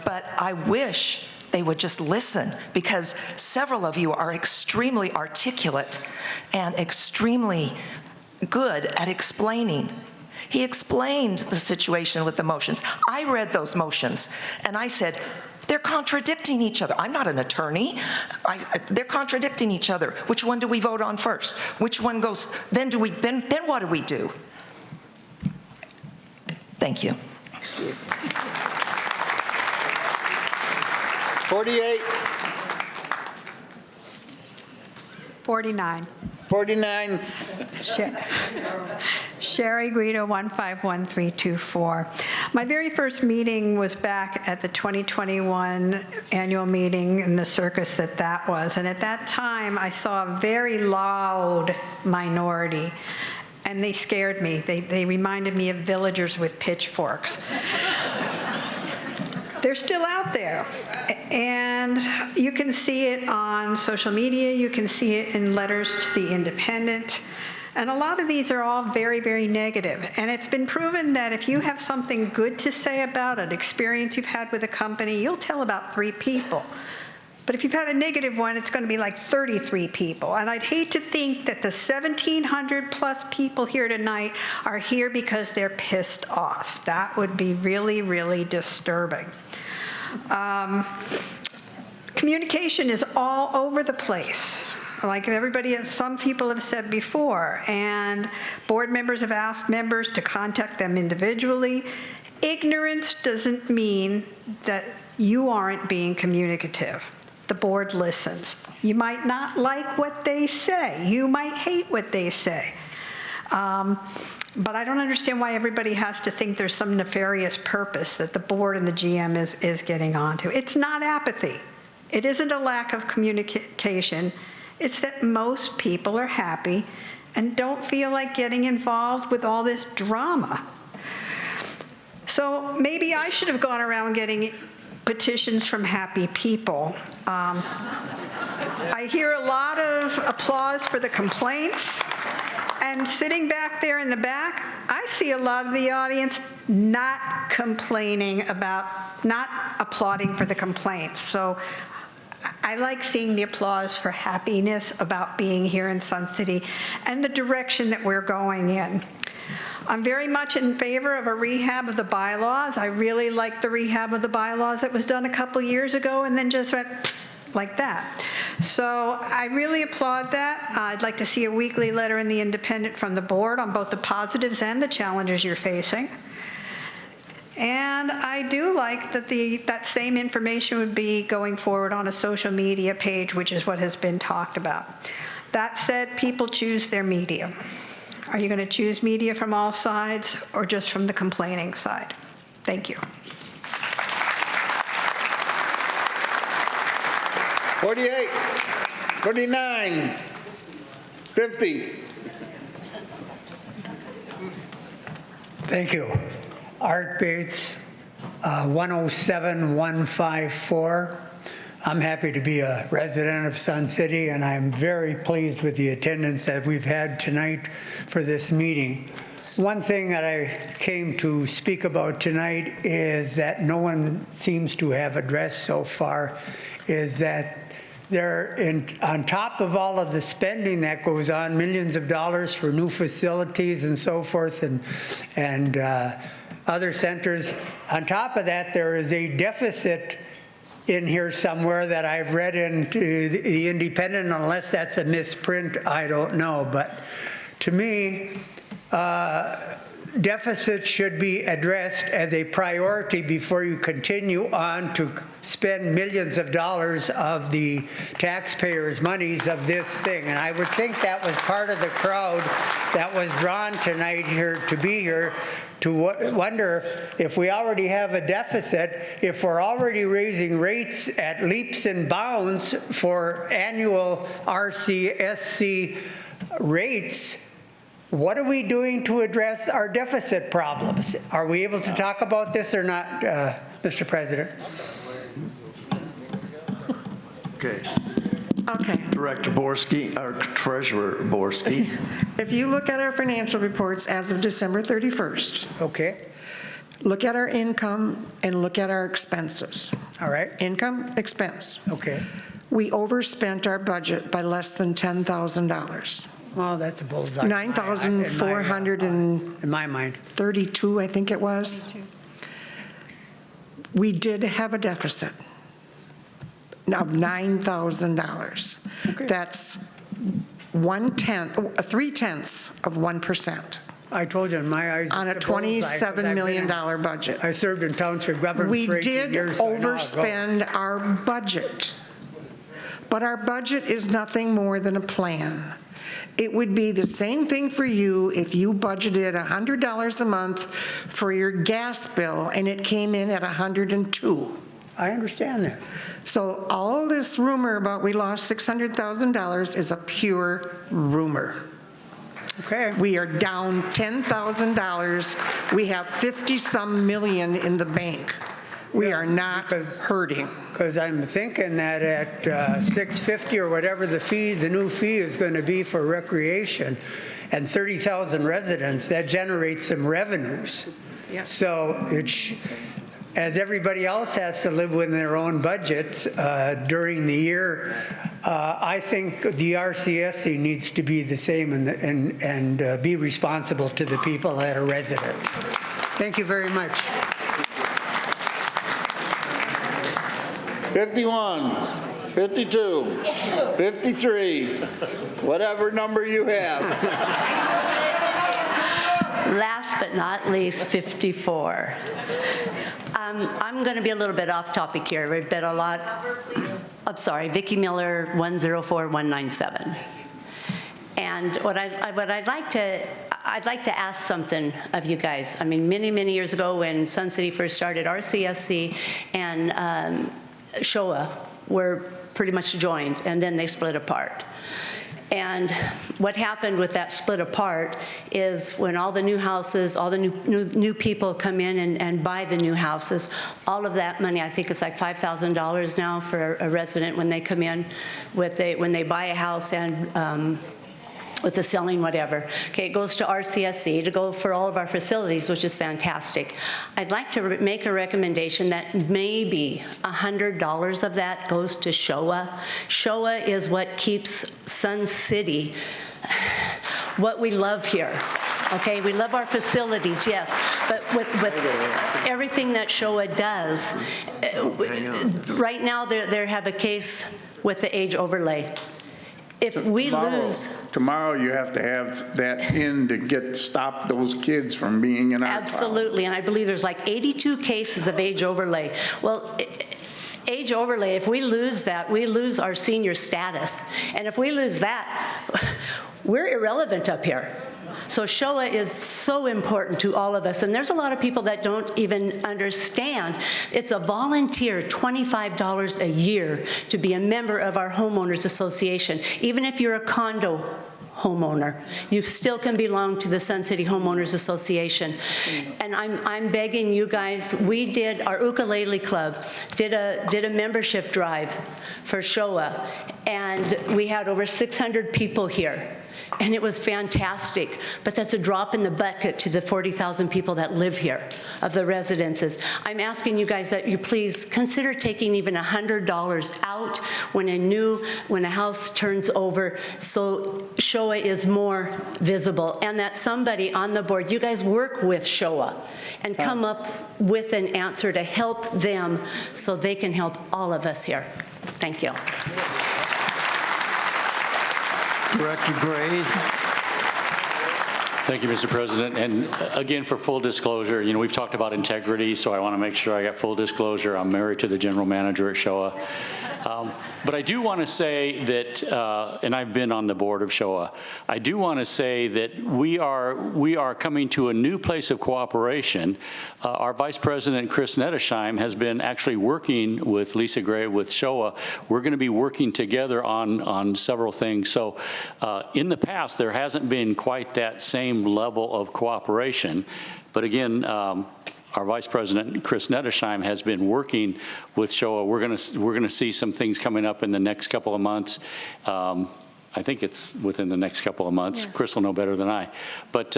but I wish they would just listen, because several of you are extremely articulate and extremely good at explaining. He explained the situation with the motions. I read those motions and I said, they're contradicting each other. I'm not an attorney. They're contradicting each other. Which one do we vote on first? Which one goes, then what do we do? Thank you. 48. 49. 49. Sherry Guido, 151324. My very first meeting was back at the 2021 annual meeting in the circus that was. And at that time, I saw a very loud minority. And they scared me. They reminded me of villagers with pitchforks. They're still out there. And you can see it on social media. You can see it in letters to the Independent. And a lot of these are all very, very negative. And it's been proven that if you have something good to say about an experience you've had with a company, you'll tell about 3 people. But if you've had a negative one, it's going to be like 33 people. And I'd hate to think that the 1,700 plus people here tonight are here because they're pissed off. That would be really, really disturbing. Communication is all over the place. Like some people have said before, and board members have asked members to contact them individually. Ignorance doesn't mean that you aren't being communicative. The board listens. You might not like what they say. You might hate what they say. But I don't understand why everybody has to think there's some nefarious purpose that the board and the GM is getting onto. It's not apathy. It isn't a lack of communication. It's that most people are happy and don't feel like getting involved with all this drama. So maybe I should have gone around getting petitions from happy people. I hear a lot of applause for the complaints, and sitting back there in the back, I see a lot of the audience not complaining about, not applauding for the complaints. So I like seeing the applause for happiness about being here in Sun City and the direction that we're going in. I'm very much in favor of a rehab of the bylaws. I really like the rehab of the bylaws that was done a couple years ago and then just went like that. So I really applaud that. I'd like to see a weekly letter in the Independent from the board on both the positives and the challenges you're facing. And I do like that that same information would be going forward on a social media page, which is what has been talked about. That said, people choose their media. Are you going to choose media from all sides or just from the complaining side? Thank you. 48, 49, 50. Thank you. Art Bates, 107154. I'm happy to be a resident of Sun City, and I'm very pleased with the attendance that we've had tonight for this meeting. One thing that I came to speak about tonight is that no one seems to have addressed so far is that on top of all of the spending that goes on, millions of dollars for new facilities and so forth and other centers, on top of that, there is a deficit in here somewhere that I've read into the Independent. Unless that's a misprint, I don't know. But to me, deficits should be addressed as a priority before you continue on to spend millions of dollars of the taxpayers' monies of this thing. And I would think that was part of the crowd that was drawn tonight here to be here, to wonder if we already have a deficit, if we're already raising rates at leaps and bounds for annual RCSC rates, What are we doing to address our deficit problems? Are we able to talk about this or not, Mr. President? Okay. Okay. Director Borski, or Treasurer Borski. If you look at our financial reports as of December 31st. Okay. Look at our income and look at our expenses. All right. Income, expense. Okay. We overspent our budget by less than $10,000. Well, that's a bullseye. 9,432, in my mind. I think it was. We did have a deficit of $9,000. Okay. That's 3/10 of 1%. I told you in my eyes. On a it's bullseye, 'cause $27 million budget. I served in township government We for 18 did years. So I know how it goes. overspend our budget, but our budget is nothing more than a plan. It would be the same thing for you if you budgeted $100 a month for your gas bill and it came in at $102. I understand that. So all this rumor about we lost $600,000 is a pure rumor. Okay. We are down $10,000. We have 50-some million in the bank. We are not hurting. Because I'm thinking that at $650 or whatever the new fee is going to be for recreation, and 30,000 residents, that generates some revenues. Yes. So as everybody else has to live within their own budgets during the year, I think the RCSC needs to be the same and be responsible to the people that are residents. Thank you very much. 51, 52, 53, whatever number you have. Last but not least, 54. I'm going to be a little bit off topic here. We've been a lot. I'm sorry, Vicki Miller, 104197. And I'd like to ask something of you guys. I mean, many years ago when Sun City first started, RCSC and Showa were pretty much joined, and then they split apart. And what happened with that split apart is when all the new houses, all the new people come in and buy the new houses, all of that money, I think it's like $5,000 now for a resident when they come in, when they buy a house and with the selling whatever. Okay, it goes to RCSC to go for all of our facilities, which is fantastic. I'd like to make a recommendation that maybe $100 of that goes to Showa. Showa is what keeps Sun City what we love here. Okay, we love our facilities, yes, but with everything that Showa does, right now they have a case with the age overlay. If we lose... Tomorrow you have to have that in to stop those kids from being in our town. Absolutely, and I believe there's like 82 cases of age overlay. Well, age overlay, if we lose that, we lose our senior status. And if we lose that, we're irrelevant up here. So Showa is so important to all of us, and there's a lot of people that don't even understand. It's a volunteer $25 a year to be a member of our homeowners association. Even if you're a condo homeowner, you still can belong to the Sun City Homeowners Association. And I'm begging you guys, our ukulele club did a membership drive for Showa, and we had over 600 people here. And it was fantastic, but that's a drop in the bucket to the 40,000 people that live here, of the residences. I'm asking you guys that you please consider taking even $100 out when a house turns over, so Showa is more visible, and that somebody on the board, you guys work with Showa and come up with an answer to help them so they can help all of us here. Thank you. Director Gray. Thank you, Mr. President. And again, for full disclosure, we've talked about integrity, so I want to make sure I got full disclosure. I'm married to the general manager at Showa. But I do want to say that, and I've been on the board of SHOA, I do want to say that we are coming to a new place of cooperation. Our Vice President, Chris Nettesheim, has been actually working with Lisa Gray with SHOA. We're going to be working together on several things. So in the past, there hasn't been quite that same level of cooperation. But again, our Vice President, Chris Nettesheim, has been working with SHOA. We're going to see some things coming up in the next couple of months. I think it's within the next couple of months. Yes. Chris will know better than I. But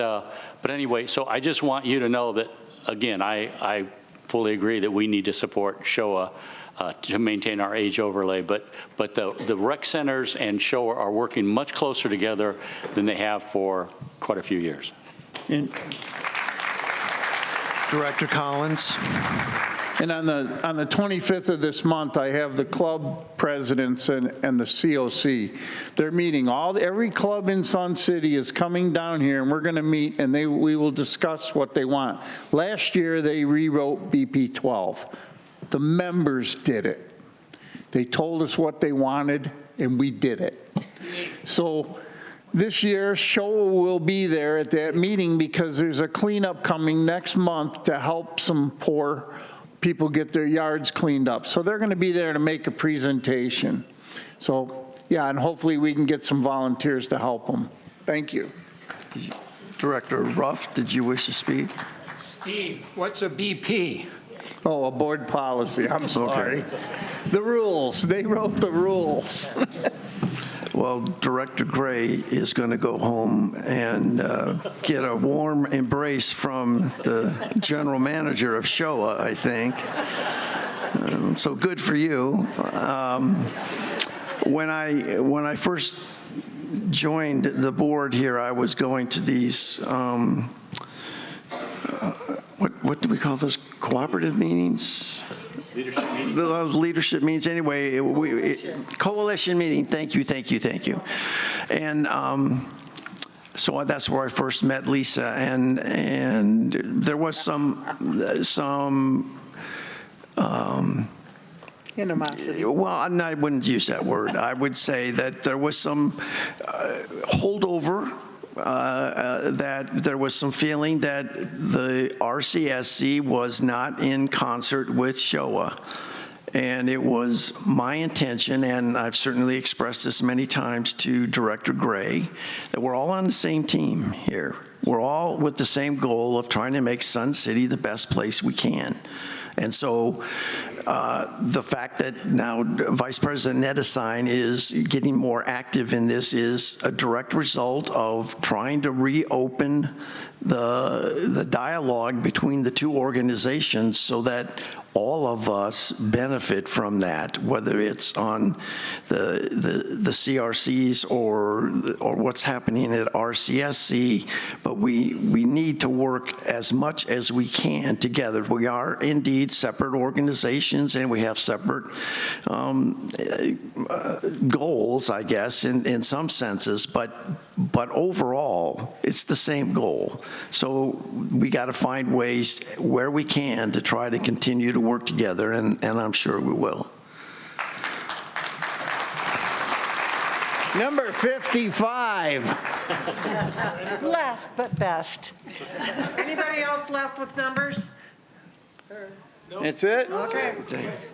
anyway, so I just want you to know that, again, I fully agree that we need to support SHOA to maintain our age overlay. But the rec centers and SHOA are working much closer together than they have for quite a few years. Director Collins. And on the 25th of this month, I have the club presidents and the COC. They're meeting. Every club in Sun City is coming down here, and we're going to meet, and we will discuss what they want. Last year, they rewrote BP 12. The members did it. They told us what they wanted, and we did it. So this year, SHOA will be there at that meeting because there's a cleanup coming next month to help some poor people get their yards cleaned up. So they're going to be there to make a presentation. So, yeah, and hopefully we can get some volunteers to help them. Thank you. Director Ruff, did you wish to speak? Steve, what's a BP? Oh, a board policy. I'm sorry. Okay. The rules. They wrote the rules. Well, Director Gray is going to go home and get a warm embrace from the general manager of SHOA, I think. So good for you. When I first joined the board here, I was going to these, what do we call those, cooperative meetings? Leadership meetings. Those leadership meetings. Anyway, coalition meeting. Thank you. And so that's where I first met Lisa, and there was some animosity. Well, I wouldn't use that word. I would say that there was some holdover. That there was some feeling that the RCSC was not in concert with SHOA. And it was my intention, and I've certainly expressed this many times to Director Gray, that we're all on the same team here. We're all with the same goal of trying to make Sun City the best place we can. And so the fact that now Vice President Nettesheim is getting more active in this is a direct result of trying to reopen the dialogue between the two organizations so that all of us benefit from that, whether it's on the CRCs or what's happening at RCSC. But we need to work as much as we can together. We are indeed separate organizations, and we have separate goals, I guess, in some senses. But overall, it's the same goal. So we got to find ways where we can to try to continue to work together, and I'm sure we will. Number 55. Last but best. Anybody else left with numbers? That's it? Okay.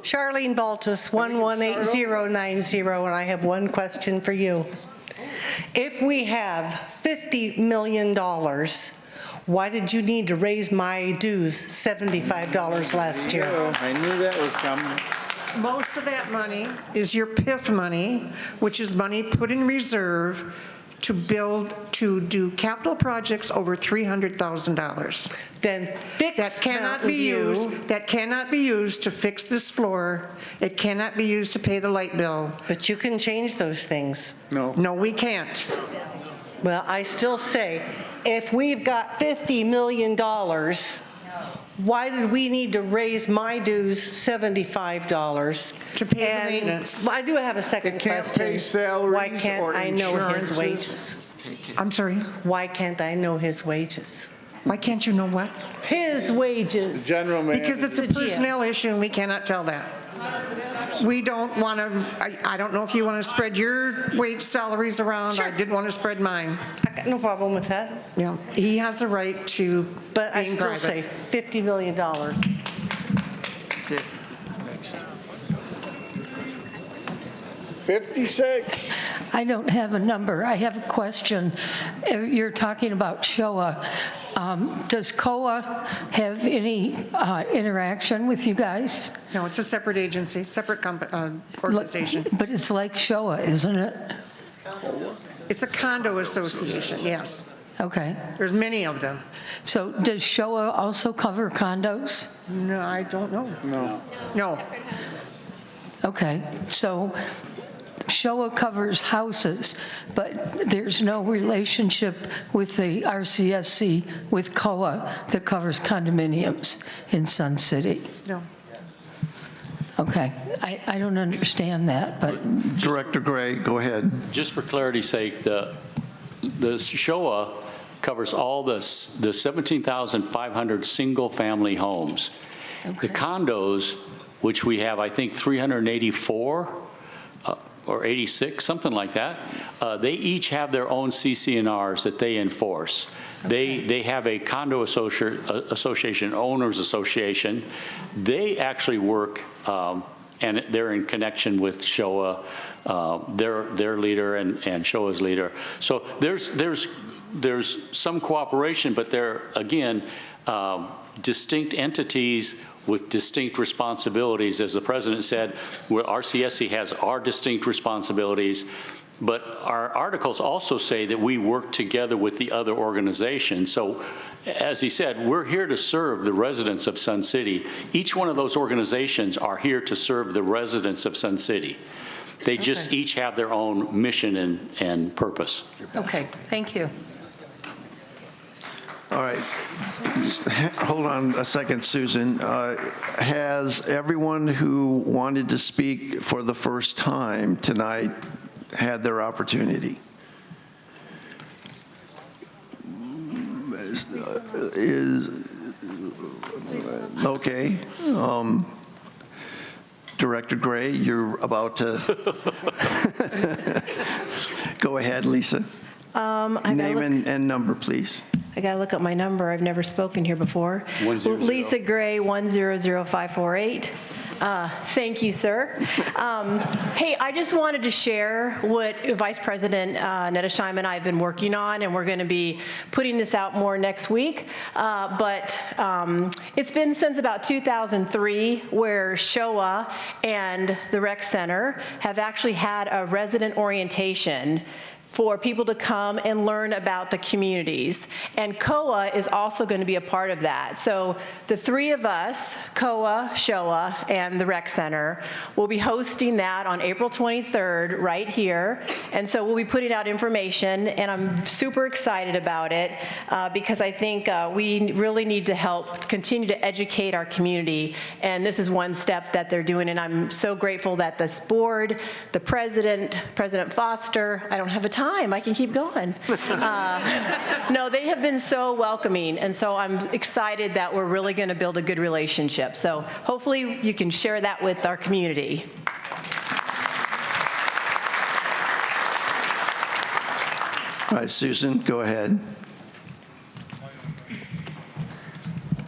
Charlene Baltus, 118090, and I have one question for you. If we have $50 million, why did you need to raise my dues $75 last year? I knew that was coming. Most of that money is your PIF money, which is money put in reserve to do capital projects over $300,000. Then fix that cannot be used. That cannot be used to fix this floor. It cannot be used to pay the light bill. But you can change those things. No, we can't. Well, I still say, if we've got $50 million, why did we need to raise my dues $75? To pay the maintenance. I do have a second question. Pay salaries. Why can't I know his wages? I'm sorry? Why can't I know his wages? Why can't you know what? His wages. General manager. Because it's a personnel issue and we cannot tell that. we don't want to, I don't know if you want to spread your wage salaries around. I didn't want to spread mine. I got no problem with that. Yeah, he has the right to But I being still private. say $50 million. Okay. 56. I don't have a number. I have a question. You're talking about SHOA. Does COA have any interaction with you guys? No, it's a separate agency, separate organization. But it's like SHOA, isn't it? It's a condo association, yes. Okay. There's many of them. So does SHOA also cover condos? No, I don't know. No. No. Okay. So SHOA covers houses, but there's no relationship with the RCSC with COA that covers condominiums in Sun City. No. Okay, I don't understand that, but. Director Gray, go ahead. Just for clarity's sake, the SHOA covers all the 17,500 single-family homes. The condos, which we have, I think, 384 or 86, something like that, they each have their own CC&Rs that they enforce. They have a condo association, owners association. They actually work, and they're in connection with SHOA, their leader and SHOA's leader. So there's some cooperation, but they're, again, distinct entities with distinct responsibilities. As the president said, RCSC has our distinct responsibilities, but our articles also say that we work together with the other organizations. So as he said, we're here to serve the residents of Sun City. Each one of those organizations are here to serve the residents of Sun City. They just each have their own mission and purpose. Okay, thank you. All right. Hold on a second, Susan. Has everyone who wanted to speak for the first time tonight had their opportunity? Okay. Director Gray, you're about to go ahead, Lisa. Name and number, please. I got to look up my number. I've never spoken here before. 100. Lisa Gray, 100548. Thank you, sir. Hey, I just wanted to share what Vice President Nettesheim and I have been working on, and we're going to be putting this out more next week. But it's been since about 2003 where SHOA and the Rec Center have actually had a resident orientation for people to come and learn about the communities. And COA is also going to be a part of that. So the three of us, COA, SHOA, and the Rec Center, will be hosting that on April 23rd right here. And so we'll be putting out information, and I'm super excited about it because I think we really need to help continue to educate our community. And this is one step that they're doing, and I'm so grateful that this board, the president, President Foster, I don't have a time, I can keep going. No, they have been so welcoming, and so I'm excited that we're really going to build a good relationship. So hopefully you can share that with our community. All right, Susan, go ahead.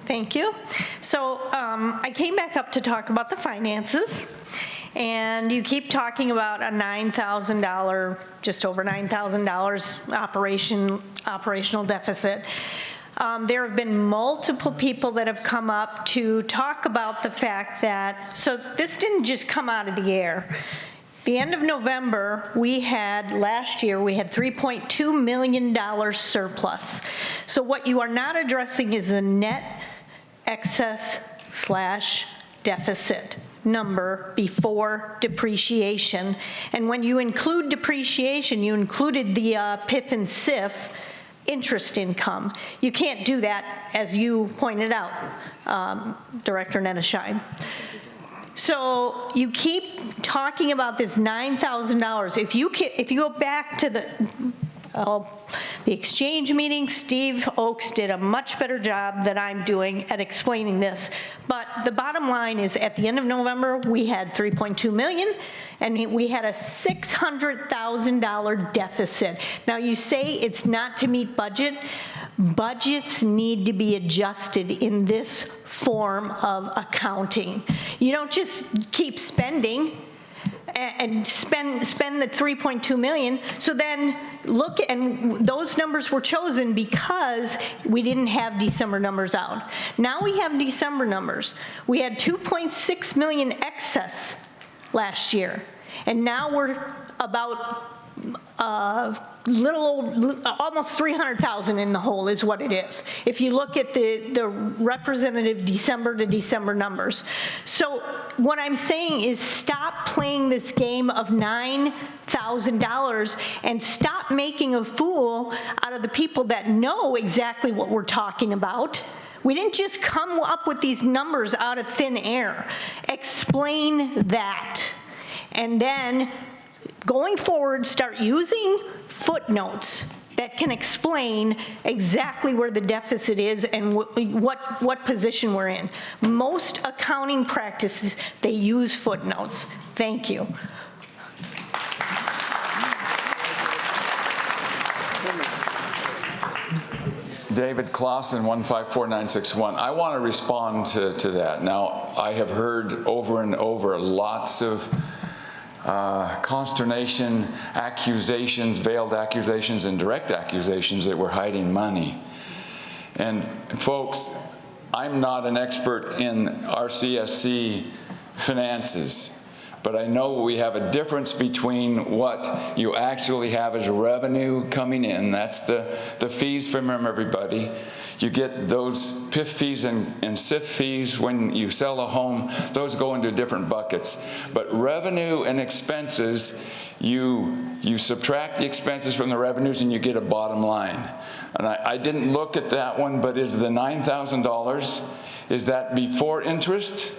Thank you. So I came back up to talk about the finances. And you keep talking about a $9,000, just over $9,000 operational deficit. There have been multiple people that have come up to talk about the fact that, so this didn't just come out of the air. The end of November, last year, we had $3.2 million surplus. So what you are not addressing is the net excess/deficit number before depreciation. And when you include depreciation, you included the PIF and CIF interest income. You can't do that, as you pointed out, Director Nettesheim. So you keep talking about this $9,000. If you go back to The exchange meeting, Steve Oakes did a much better job than I'm doing at explaining this. But the bottom line is, at the end of November, we had 3.2 million, and we had a $600,000 deficit. Now, you say it's not to meet budget. Budgets need to be adjusted in this form of accounting. You don't just keep spending and spend the 3.2 million. So then look, and those numbers were chosen because we didn't have December numbers out. Now we have December numbers. We had 2.6 million excess last year, and now we're about almost 300,000 in the hole is what it is, if you look at the representative December to December numbers. So what I'm saying is, stop playing this game of $9,000 and stop making a fool out of the people that know exactly what we're talking about. We didn't just come up with these numbers out of thin air. Explain that. And then going forward, start using footnotes that can explain exactly where the deficit is and what position we're in. Most accounting practices, they use footnotes. Thank you. David Clausen, 154961. I want to respond to that. Now, I have heard over and over lots of consternation, accusations, veiled accusations, and direct accusations that we're hiding money. And folks, I'm not an expert in RCSC finances, but I know we have a difference between what you actually have as revenue coming in. That's the fees from everybody. You get those PIF fees and SIF fees when you sell a home. Those go into different buckets. But revenue and expenses, you subtract the expenses from the revenues and you get a bottom line. And I didn't look at that one, but is the $9,000, is that before interest?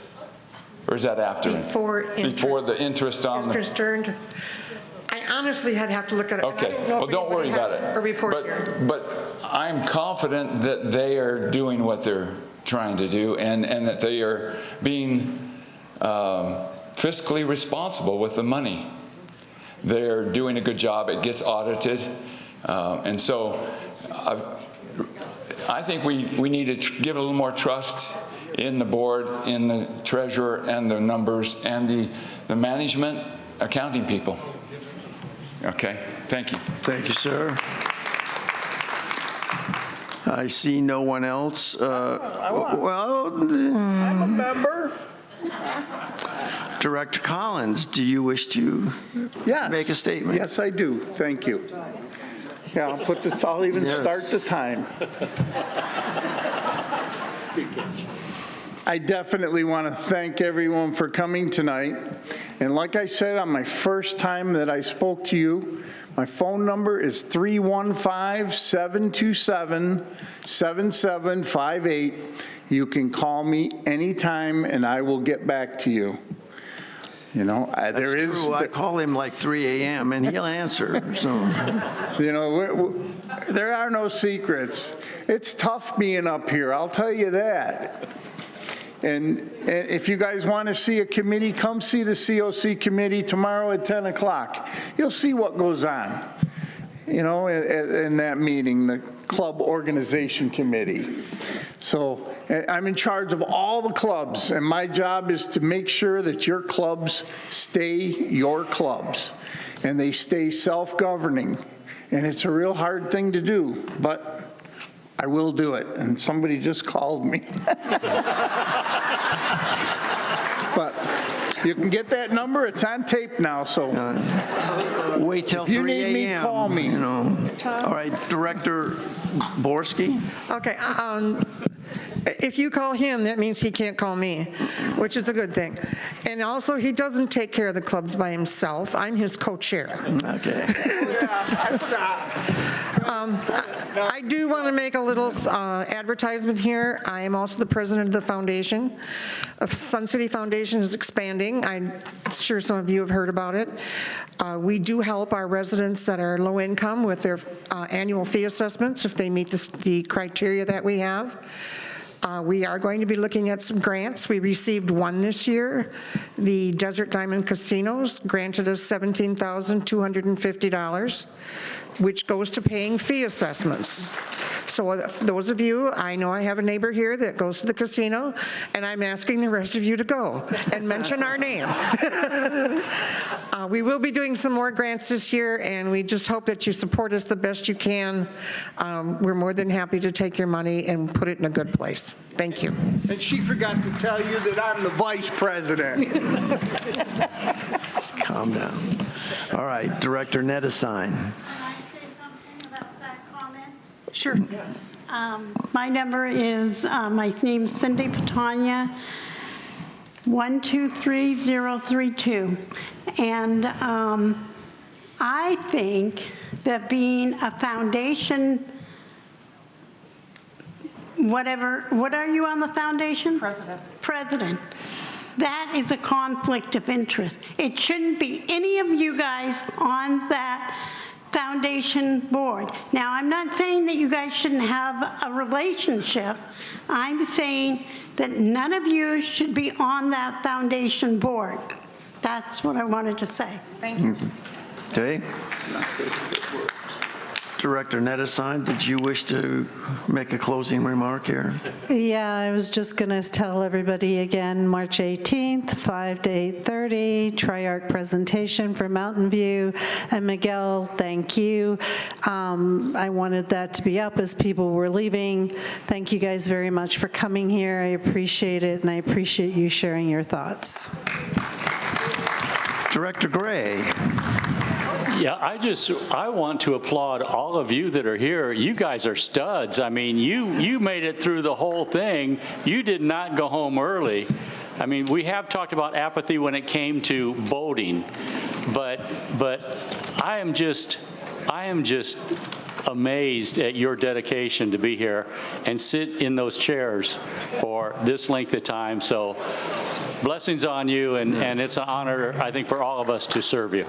Or is that after? Before interest. Before the interest on Interest earned. I honestly, I'd have to look at it. Okay, well, don't worry about it. A report here. But I'm confident that they are doing what they're trying to do, and that they are being fiscally responsible with the money. They're doing a good job. It gets audited. And so I think we need to give a little more trust in the board, in the treasurer, and the numbers, and the management accounting people. Okay, thank you. Thank you, sir. I see no one else. I'm a member. Director Collins, do you wish to make a statement? Yes, I do. Thank you. Yeah, I'll put this, I'll even start the time. I definitely want to thank everyone for coming tonight. And like I said on my first time that I spoke to you, my phone number is 315-727-7758. You can call me anytime and I will get back to you. You know, That's there is. true. I call him like 3 a.m. and he'll answer. So, you know, there are no secrets. It's tough being up here, I'll tell you that. And if you guys want to see a committee, come see the COC committee tomorrow at 10 o'clock. You'll see what goes on, you know, in that meeting, the club organization committee. So I'm in charge of all the clubs, and my job is to make sure that your clubs stay your clubs, and they stay self-governing. And it's a real hard thing to do, but I will do it. And somebody just called me. But you can get that number. It's on tape now, so. Wait till 3 a.m. If you need me, call me. You know. All right, Director Borski. Okay, if you call him, that means he can't call me, which is a good thing. And also, he doesn't take care of the clubs by himself. I'm his co-chair. Okay. Yeah, I forgot. I do want to make a little advertisement here. I am also the president of the foundation. Sun City Foundation is expanding. I'm sure some of you have heard about it. We do help our residents that are low income with their annual fee assessments if they meet the criteria that we have. We are going to be looking at some grants. We received one this year. The Desert Diamond Casinos granted us $17,250, which goes to paying fee assessments. So those of you, I know I have a neighbor here that goes to the casino, and I'm asking the rest of you to go and mention our name. We will be doing some more grants this year, and we just hope that you support us the best you can. We're more than happy to take your money and put it in a good place. Thank you. And she forgot to tell you that I'm the vice president. Calm down. All right, Director Nettesign. Sure. My number is, my name's Cindy Patania, 123032. And I think that being a foundation, what are you on the foundation? President. That is a conflict of interest. It shouldn't be any of you guys on that foundation board. Now, I'm not saying that you guys shouldn't have a relationship. I'm saying that none of you should be on that foundation board. That's what I wanted to say. Thank you. Okay. Director Nettesign, did you wish to make a closing remark here? Yeah, I was just going to tell everybody again, March 18th, 5 to 8:30, Triarch presentation for Mountain View. And Miguel, thank you. I wanted that to be up as people were leaving. Thank you guys very much for coming here. I appreciate it, and I appreciate you sharing your thoughts. Director Gray. Yeah, I want to applaud all of you that are here. You guys are studs. I mean, you made it through the whole thing. You did not go home early. I mean, we have talked about apathy when it came to voting, but I am just amazed at your dedication to be here and sit in those chairs for this length of time. So blessings on you, and it's an honor, I think, for all of us to serve you.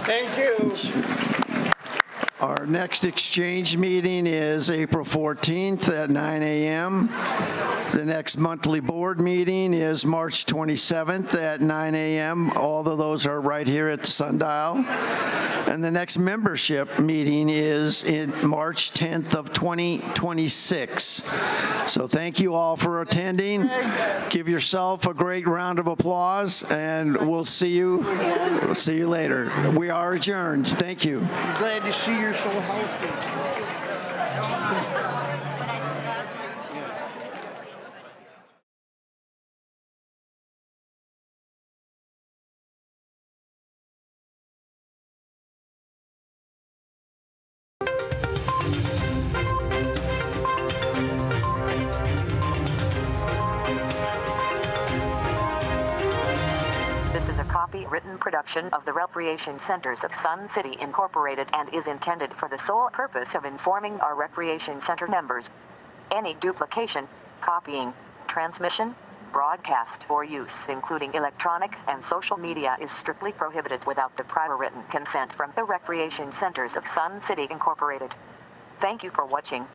Thank you. Our next exchange meeting is April 14th at 9 a.m. The next monthly board meeting is March 27th at 9 a.m. All of those are right here at the Sundial. And the next membership meeting is in March 10th of 2026. So thank you all for attending. Give yourself a great round of applause, and we'll see you later. We are adjourned. Thank you. Glad to see you're so healthy. This is a copyrighted production of the Recreation Centers of Sun City Incorporated and is intended for the sole purpose of informing our Recreation Center members. Any duplication, copying, transmission, broadcast, or use, including electronic and social media, is strictly prohibited without the prior written consent from the Recreation Centers of Sun City Incorporated. Thank you for watching.